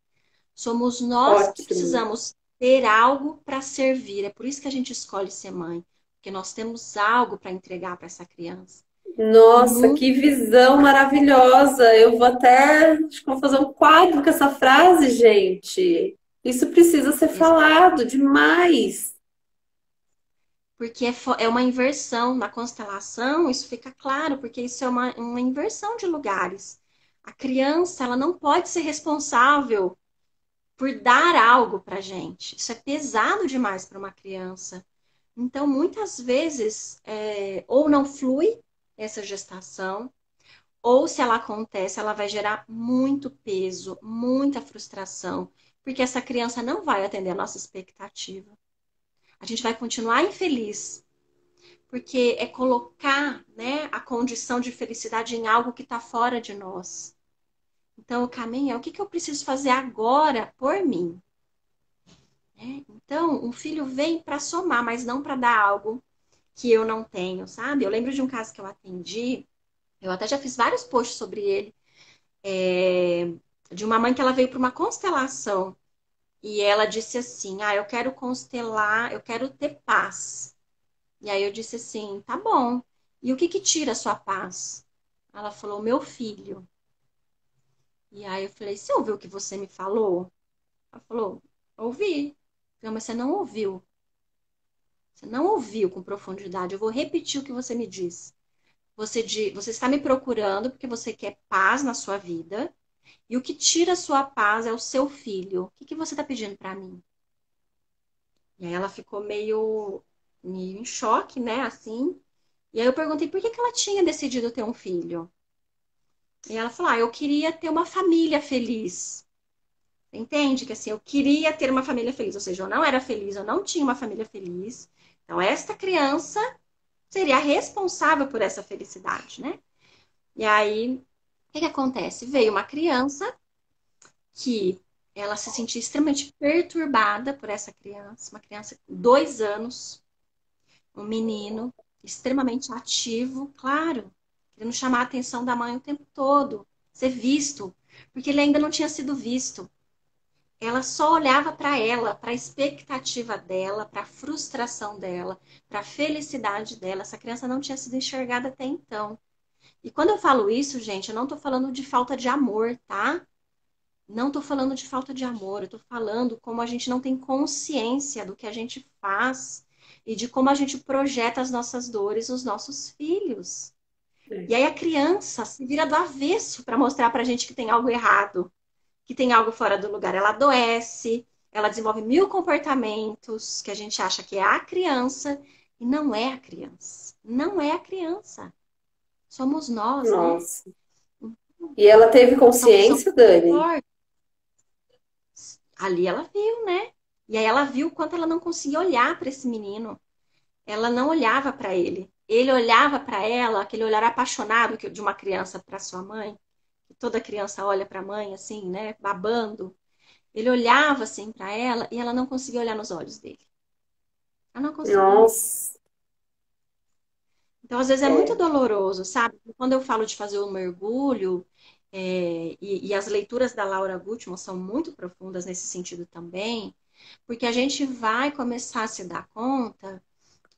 Somos nós que Ótimo. precisamos ter algo para servir. É por isso que a gente escolhe ser mãe, porque nós temos algo para entregar para essa criança. E Nossa, muito que visão maravilhosa! Eu vou até, acho que vou fazer um quadro com essa frase, gente. Isso precisa ser falado demais. porque é uma inversão na constelação, isso fica claro, porque isso é uma inversão de lugares. A criança, ela não pode ser responsável por dar algo para gente. Isso é pesado demais para uma criança. Então, muitas vezes, ou não flui essa gestação, ou se ela acontece, ela vai gerar muito peso, muita frustração, porque essa criança não vai atender a nossa expectativa. A gente vai continuar infeliz, porque é colocar, né, a condição de felicidade em algo que está fora de nós. Então, o caminho é o que eu preciso fazer agora por mim. Né? Então, um filho vem para somar, mas não para dar algo que eu não tenho, sabe? Eu lembro de um caso que eu atendi, eu até já fiz vários posts sobre ele, é, de uma mãe que ela veio para uma constelação e ela disse assim: Ah, eu quero constelar, eu quero ter paz. E aí eu disse assim: Tá bom. E o que que tira a sua paz? Ela falou, meu filho. E aí eu falei, você ouviu o que você me falou? Ela falou, ouvi. Não, mas você não ouviu. Você não ouviu com profundidade. Eu vou repetir o que você me disse. Você está me procurando porque você quer paz na sua vida. E o que tira a sua paz é o seu filho. O que que você está pedindo para mim? E aí ela ficou meio em choque, né? Assim. E aí eu perguntei por que que ela tinha decidido ter um filho. E ela falou: eu queria ter uma família feliz. Entende? Que assim, eu queria ter uma família feliz. Ou seja, eu não era feliz, eu não tinha uma família feliz. Então, esta criança seria responsável por essa felicidade, né? E aí, o que que acontece? Veio uma criança que ela se sentia extremamente perturbada por essa criança, uma criança com 2 anos, um menino extremamente ativo, claro, querendo chamar a atenção da mãe o tempo todo, ser visto, porque ele ainda não tinha sido visto. Ela só olhava para ela, para a expectativa dela, para a frustração dela, para a felicidade dela. Essa criança não tinha sido enxergada até então. E quando eu falo isso, gente, eu não estou falando de falta de amor, tá? Não estou falando de falta de amor, eu estou falando como a gente não tem consciência do que a gente faz e de como a gente projeta as nossas dores nos nossos filhos. É. E aí a criança se vira do avesso para mostrar para a gente que tem algo errado, que tem algo fora do lugar. Ela adoece, ela desenvolve mil comportamentos que a gente acha que é a criança e não é a criança. Não é a criança. Somos nós, né? Nossa. E ela teve São consciência, Dani? fortes. Ali ela viu, né? E aí ela viu o quanto ela não conseguia olhar para esse menino. Ela não olhava para ele. Ele olhava para ela, aquele olhar apaixonado de uma criança para sua mãe. Que toda criança olha para a mãe assim, né? Babando. Ele olhava assim para ela e ela não conseguia olhar nos olhos dele. Ela não conseguia. Nossa. Então, às vezes é muito É. doloroso, sabe? Quando eu falo de fazer o mergulho, e as leituras da Laura Gutman são muito profundas nesse sentido também, porque a gente vai começar a se dar conta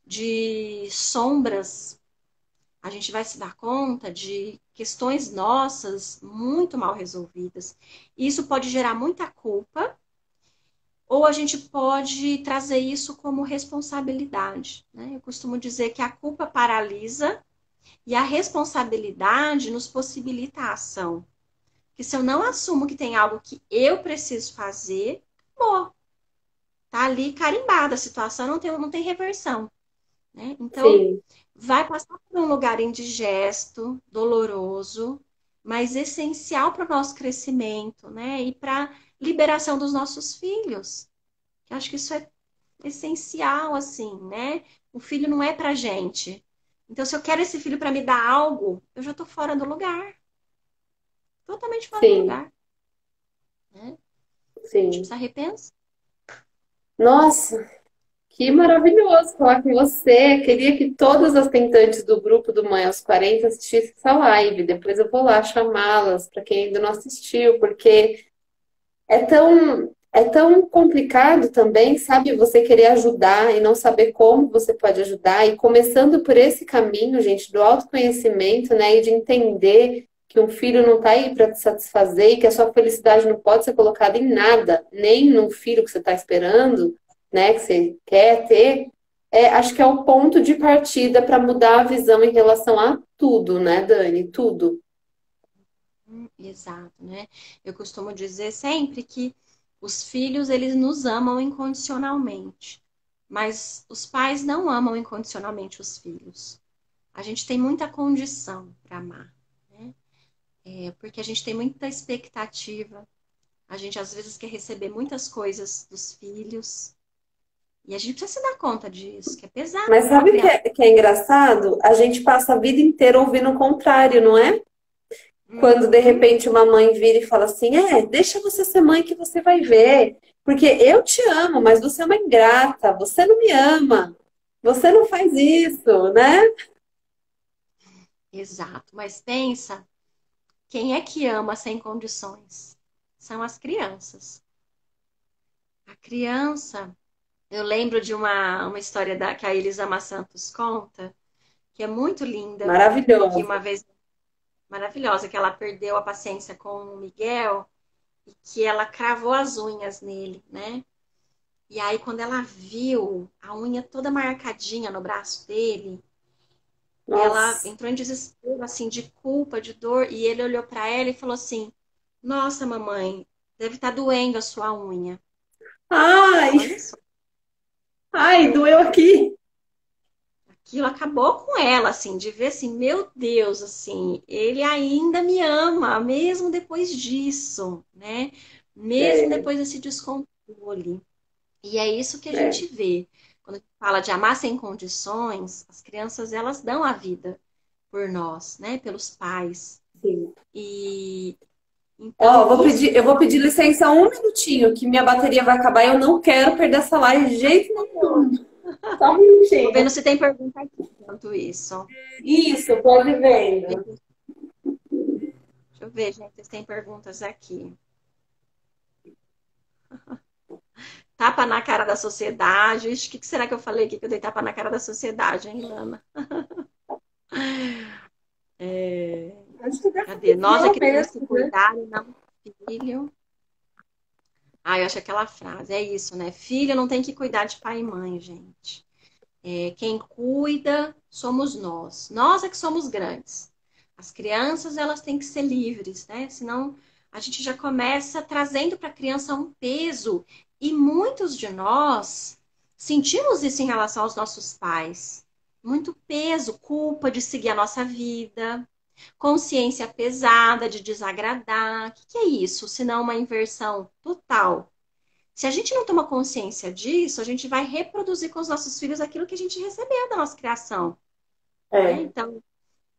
de sombras, a gente vai se dar conta de questões nossas muito mal resolvidas. E isso pode gerar muita culpa, ou a gente pode trazer isso como responsabilidade, né? Eu costumo dizer que a culpa paralisa e a responsabilidade nos possibilita a ação. Porque se eu não assumo que tem algo que eu preciso fazer, pô, tá ali carimbada a situação, não tem reversão, né? Então, Sim, vai passar por um lugar indigesto, doloroso, mas essencial para o nosso crescimento, né? E para liberação dos nossos filhos. Eu acho que isso é essencial, assim, né? O filho não é pra gente. Então, se eu quero esse filho para me dar algo, eu já tô fora do lugar. Totalmente fora do sim, lugar, né? A gente sim. precisa repensar. Nossa, que maravilhoso falar com você. Queria que todas as tentantes do grupo do Mãe aos 40 assistissem essa live. Depois eu vou lá chamá-las para quem ainda não assistiu, porque é tão complicado também, sabe? Você querer ajudar e não saber como você pode ajudar. E começando por esse caminho, gente, do autoconhecimento, né? E de entender que um filho não está aí para te satisfazer e que a sua felicidade não pode ser colocada em nada, nem num filho que você está esperando, né? Que você quer ter. Acho que é o ponto de partida para mudar a visão em relação a tudo, né, Dani? Tudo. Exato, né? Eu costumo dizer sempre que os filhos, eles nos amam incondicionalmente, mas os pais não amam incondicionalmente os filhos. A gente tem muita condição para amar, né? Porque a gente tem muita expectativa. A gente às vezes quer receber muitas coisas dos filhos. E a gente precisa se dar conta disso, que é pesado Mas para uma sabe o que criança. é, que é engraçado? A gente passa a vida inteira ouvindo o contrário, não é? Quando de Uhum, repente uma mãe vira e fala assim: deixa você ser mãe que você vai ver. Porque eu te amo, mas você é uma ingrata, você não me ama, você não faz isso, né? exato. Mas pensa, quem é que ama sem condições? São as crianças. A criança, eu lembro de uma história que a Elisa Santos conta, que é muito linda, que Maravilhosa. maravilhosa, que ela perdeu a paciência com o Miguel e que ela cravou as unhas nele, né? E aí, quando ela viu a unha toda marcadinha no braço dele, ela Nossa. entrou em desespero, assim, de culpa, de dor, e ele olhou para ela e falou assim: Nossa, mamãe, deve estar doendo a sua unha. Ai, Olha só, ai, doeu aqui. aquilo acabou com ela, assim, de ver assim, meu Deus, assim, ele ainda me ama, mesmo depois disso, né? Mesmo É, depois desse descontrole. E é isso que a é, gente vê. Quando a gente fala de amar sem condições, as crianças, elas dão a vida por nós, né? Pelos pais. sim. E Ó, então isso eu vou forma. pedir licença um minutinho, que minha bateria vai acabar e eu não quero perder essa live de jeito nenhum. Só um Tô vendo minutinho. se tem pergunta aqui enquanto isso. Isso, pode ir vendo. Deixa eu ver, gente, se tem perguntas aqui. Tapa na cara da sociedade. Ixi, o que será que eu falei aqui que eu dei tapa na cara da sociedade, hein, Lana? É, Acho que dessa cadê? Nós é visão que temos que mesmo, né? cuidar e não o filho. Ah, eu acho aquela frase. É isso, né? Filho não tem que cuidar de pai e mãe, gente. É, quem cuida somos nós. Nós é que somos grandes. As crianças, elas têm que ser livres, né? Senão a gente já começa trazendo para a criança um peso. E muitos de nós sentimos isso em relação aos nossos pais. Muito peso, culpa de seguir a nossa vida, consciência pesada de desagradar. O que é isso? Senão uma inversão total. Se a gente não toma consciência disso, a gente vai reproduzir com os nossos filhos aquilo que a gente recebeu da nossa criação, né? É. Então,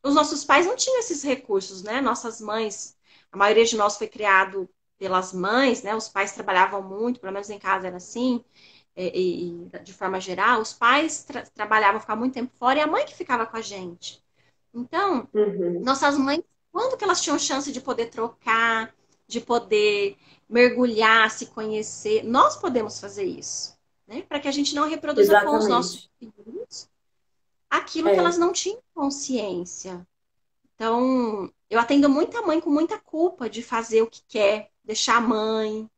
os nossos pais não tinham esses recursos, né? Nossas mães, a maioria de nós foi criado pelas mães, né? Os pais trabalhavam muito, pelo menos em casa era assim, e de forma geral, os pais trabalhavam, ficavam muito tempo fora, e a mãe que ficava com a gente. Então, Uhum. nossas mães, quando que elas tinham chance de poder trocar, de poder mergulhar, se conhecer? Nós podemos fazer isso, né? Para que a gente não reproduza com os nossos Exatamente. filhos aquilo que elas É. não tinham consciência. Então, eu atendo muita mãe com muita culpa de fazer o que quer, deixar a mãe,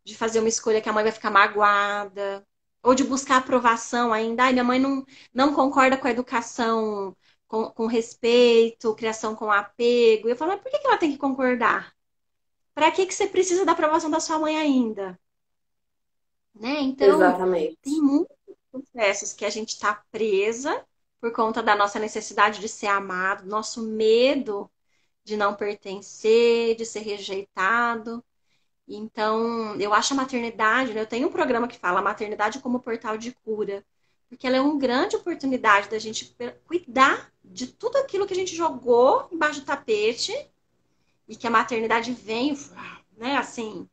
de fazer uma escolha que a mãe vai ficar magoada, ou de buscar aprovação ainda. Ai, minha mãe não concorda com a educação com respeito, criação com apego. E eu falo, mas por que ela tem que concordar? Para que você precisa da aprovação da sua mãe ainda? Né? Então, tem Exatamente. muitos processos que a gente está presa por conta da nossa necessidade de ser amado, nosso medo de não pertencer, de ser rejeitado. Então, eu acho a maternidade, né? Eu tenho um programa que fala maternidade como portal de cura, porque ela é uma grande oportunidade da gente cuidar de tudo aquilo que a gente jogou embaixo do tapete e que a maternidade vem, né, assim,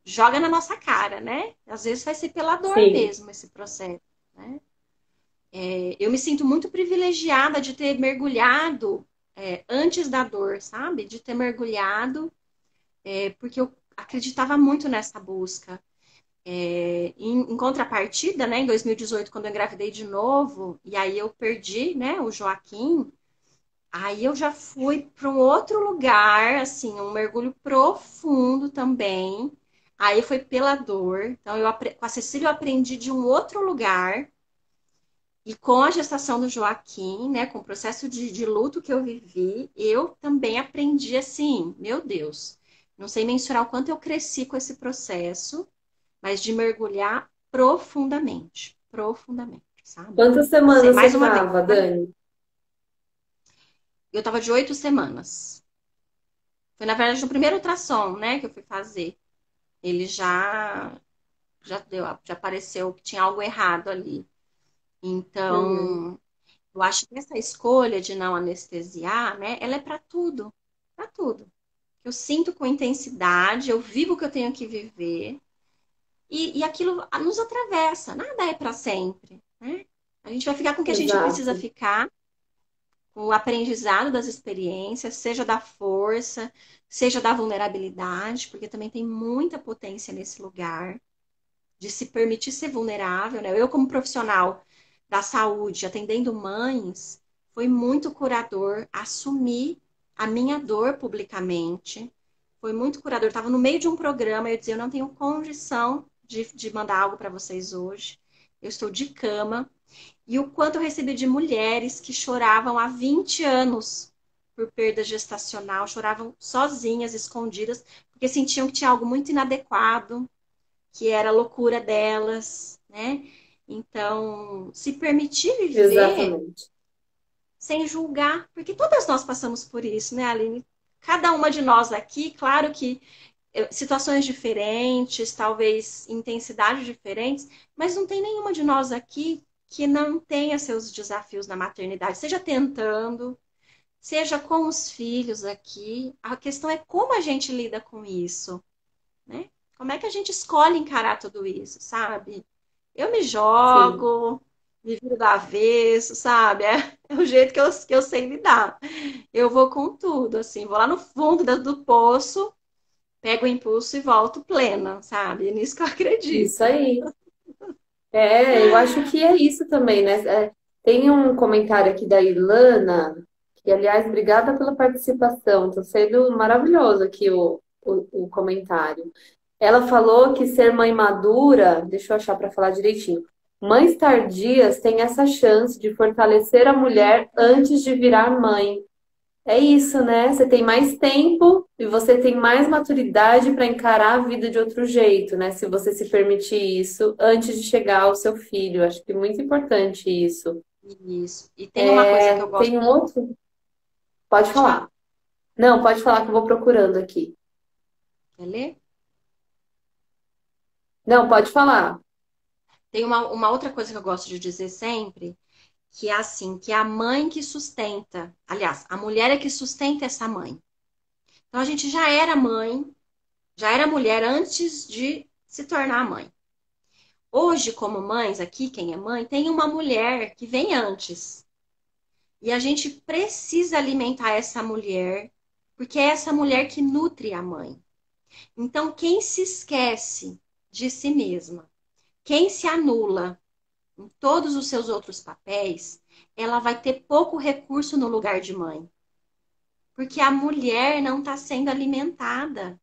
joga na nossa cara, né? Às vezes vai ser pela dor Sim. mesmo esse processo, né? Eu me sinto muito privilegiada de ter mergulhado antes da dor, sabe? De ter mergulhado, porque eu acreditava muito nessa busca. Em contrapartida, né, em 2018, quando eu engravidei de novo, e aí eu perdi, né, o Joaquim, aí eu já fui para um outro lugar, assim, um mergulho profundo também. Aí foi pela dor. Então, com a Cecília eu aprendi de um outro lugar. E com a gestação do Joaquim, né, com o processo de luto que eu vivi, eu também aprendi assim, meu Deus, não sei mensurar o quanto eu cresci com esse processo, mas de mergulhar profundamente, profundamente, sabe? Quantas semanas você Mais uma vez, tava, Dani? eu tava de 8 semanas. Foi, na verdade, no primeiro ultrassom, né, que eu fui fazer. Ele já apareceu que tinha algo errado ali. Uhum. Então, eu acho que essa escolha de não anestesiar, né, ela é para tudo, para tudo. Eu sinto com intensidade, eu vivo o que eu tenho que viver e aquilo nos atravessa. Nada é para sempre, né? A gente vai ficar com o que a gente precisa Exato. ficar, com o aprendizado das experiências, seja da força, seja da vulnerabilidade, porque também tem muita potência nesse lugar de se permitir ser vulnerável, né? Eu, como profissional da saúde, atendendo mães, foi muito curador assumir a minha dor publicamente. Foi muito curador. Estava no meio de um programa, eu dizia, eu não tenho condição de mandar algo para vocês hoje. Eu estou de cama. E o quanto eu recebi de mulheres que choravam há 20 anos por perda gestacional, choravam sozinhas, escondidas, porque sentiam que tinha algo muito inadequado, que era a loucura delas, né? Então, se permitir viver Exatamente. sem julgar, porque todas nós passamos por isso, né, Aline? Cada uma de nós aqui, claro que situações diferentes, talvez intensidades diferentes, mas não tem nenhuma de nós aqui que não tenha seus desafios na maternidade, seja tentando, seja com os filhos aqui. A questão é como a gente lida com isso, né? Como é que a gente escolhe encarar tudo isso, sabe? Eu me Sim. jogo, me viro do avesso, sabe? É o jeito que eu sei lidar. Eu vou com tudo, assim, vou lá no fundo do poço, pego o impulso e volto plena, sabe? É nisso que eu Isso acredito. aí. É, eu acho que é isso também, né? Tem um comentário aqui da Ilana, que, aliás, obrigada pela participação. Está sendo maravilhoso aqui o comentário. Ela falou que ser mãe madura, deixa eu achar para falar direitinho. Mães tardias têm essa chance de fortalecer a mulher antes de virar mãe. É isso, né? Você tem mais tempo e você tem mais maturidade para encarar a vida de outro jeito, né? Se você se permitir isso antes de chegar ao seu filho. Acho que é muito importante isso. Isso. E tem uma coisa que eu gosto. Tem um outro? Pode Pode falar. falar. Não, pode falar que eu vou procurando aqui. Quer ler? Não, pode falar. Tem uma outra coisa que eu gosto de dizer sempre, que é assim, que é a mãe que sustenta. Aliás, a mulher é que sustenta essa mãe. Então a gente já era mãe, já era mulher antes de se tornar mãe. Hoje, como mães, aqui, quem é mãe, tem uma mulher que vem antes. E a gente precisa alimentar essa mulher, porque é essa mulher que nutre a mãe. Então, quem se esquece de si mesma, quem se anula em todos os seus outros papéis, ela vai ter pouco recurso no lugar de mãe. Porque a mulher não está sendo alimentada.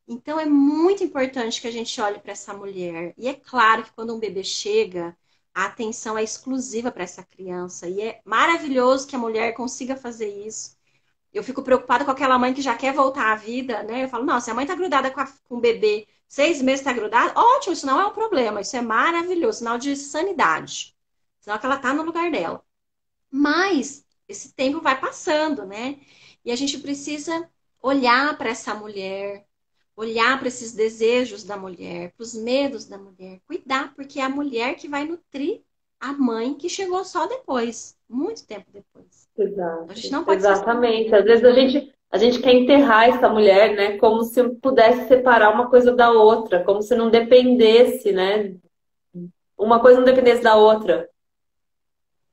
Então, é muito importante que a gente olhe para essa mulher. E é claro que quando um bebê chega, a atenção é exclusiva para essa criança. E é maravilhoso que a mulher consiga fazer isso. Eu fico preocupada com aquela mãe que já quer voltar à vida, né? Eu falo, não, se a mãe tá grudada com o bebê, 6 meses tá grudada, ótimo, isso não é um problema, isso é maravilhoso, sinal de sanidade. Sinal que ela tá no lugar dela. Mas esse tempo vai passando, né? E a gente precisa olhar para essa mulher, olhar para esses desejos da mulher, para os medos da mulher, cuidar, porque é a mulher que vai nutrir a mãe que chegou só depois, muito tempo depois. A gente Exato, não pode esquecer exatamente. Às vezes disso. a gente quer enterrar essa mulher, né? Como se pudesse separar uma coisa da outra, como se não dependesse, né? Uma coisa não dependesse da outra.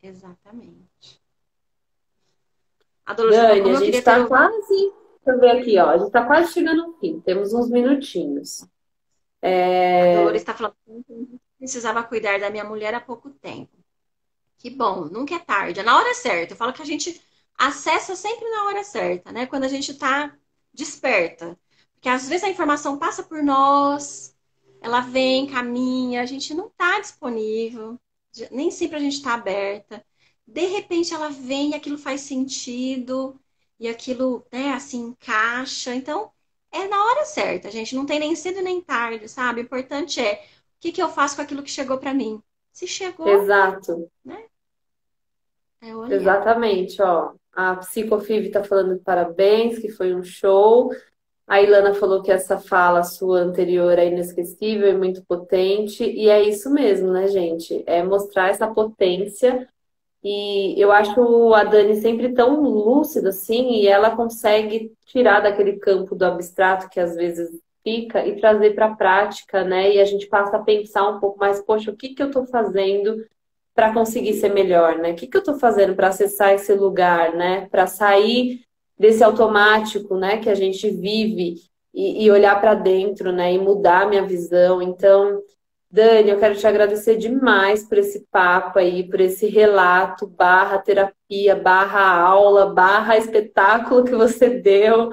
Exatamente. A Dolores falou, Dani, como a eu gente queria ter está ouvido. quase. Deixa eu ver aqui, ó. A gente está quase chegando ao fim. Temos uns minutinhos. A Dolores está falando que eu precisava cuidar da minha mulher há pouco tempo. Que bom, nunca é tarde, é na hora certa. Eu falo que a gente acessa sempre na hora certa, né? Quando a gente está desperta. Porque às vezes a informação passa por nós, ela vem, caminha, a gente não está disponível, nem sempre a gente está aberta. De repente ela vem e aquilo faz sentido, e aquilo, né, assim, encaixa. Então, é na hora certa, a gente não tem nem cedo nem tarde, sabe? O importante é o que que eu faço com aquilo que chegou para mim. Se chegou, Exato, né? É olhar. exatamente, ó. A Psicofiv está falando parabéns, que foi um show. A Ilana falou que essa fala sua anterior é inesquecível e muito potente. E é isso mesmo, né, gente? É mostrar essa potência. E eu acho a Dani sempre tão lúcida, assim, e ela consegue tirar daquele campo do abstrato que às vezes fica e trazer para a prática, né? E a gente passa a pensar um pouco mais, poxa, o que que eu estou fazendo para conseguir ser melhor, né? O que que eu estou fazendo para acessar esse lugar, né? Para sair desse automático, né, que a gente vive e olhar para dentro, né? E mudar a minha visão. Então Dani, eu quero te agradecer demais por esse papo aí, por esse relato, barra terapia, barra aula, barra espetáculo que você deu.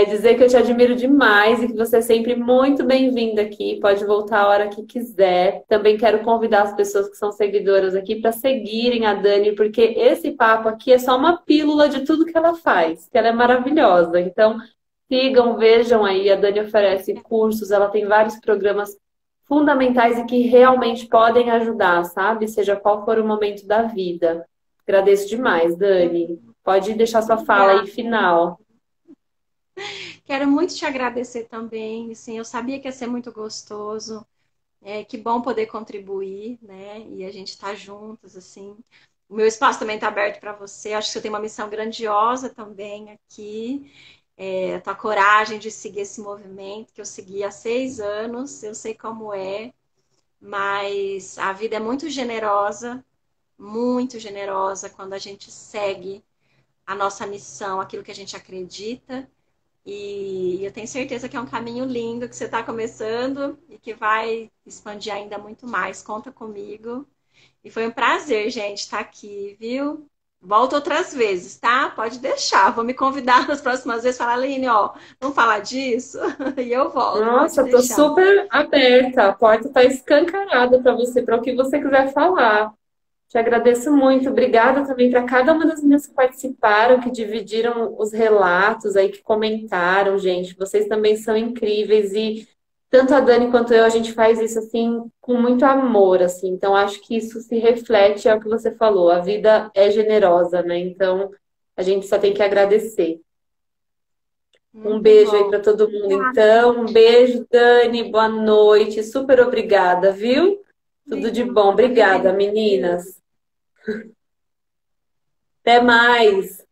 Dizer que eu te admiro demais e que você é sempre muito bem-vinda aqui. Pode voltar a hora que quiser. Também quero convidar as pessoas que são seguidoras aqui para seguirem a Dani, porque esse papo aqui é só uma pílula de tudo que ela faz, que ela é maravilhosa. Então, sigam, vejam aí. A Dani oferece cursos, ela tem vários programas fundamentais e que realmente podem ajudar, sabe? Seja qual for o momento da vida. Agradeço demais, Dani. Pode deixar sua fala aí Obrigada. final. Quero muito te agradecer também. Assim, eu sabia que ia ser muito gostoso. Que bom poder contribuir, né? E a gente está juntos, assim. O meu espaço também está aberto para você. Acho que você tem uma missão grandiosa também aqui. A tua coragem de seguir esse movimento que eu segui há 6 anos. Eu sei como é, mas a vida é muito generosa quando a gente segue a nossa missão, aquilo que a gente acredita. E eu tenho certeza que é um caminho lindo que você está começando e que vai expandir ainda muito mais. Conta comigo. E foi um prazer, gente, estar aqui, viu? Volto outras vezes, tá? Pode deixar. Vou me convidar nas próximas vezes. Falar, Aline, ó, vamos falar disso? E eu volto, pode Nossa, tô deixar. super aberta. A porta está escancarada para você, para o que você quiser falar. Te agradeço muito. Obrigada também para cada uma das meninas que participaram, que dividiram os relatos aí, que comentaram, gente. Vocês também são incríveis e tanto a Dani quanto eu, a gente faz isso assim com muito amor, assim. Então acho que isso se reflete ao que você falou. A vida é generosa, né? Então a gente só tem que agradecer. Um Muito beijo aí bom. para todo mundo, então. Um beijo, Dani. Boa noite. Super obrigada, viu? Tudo de bom. Obrigada, Obrigada, Felipe. meninas. Até mais.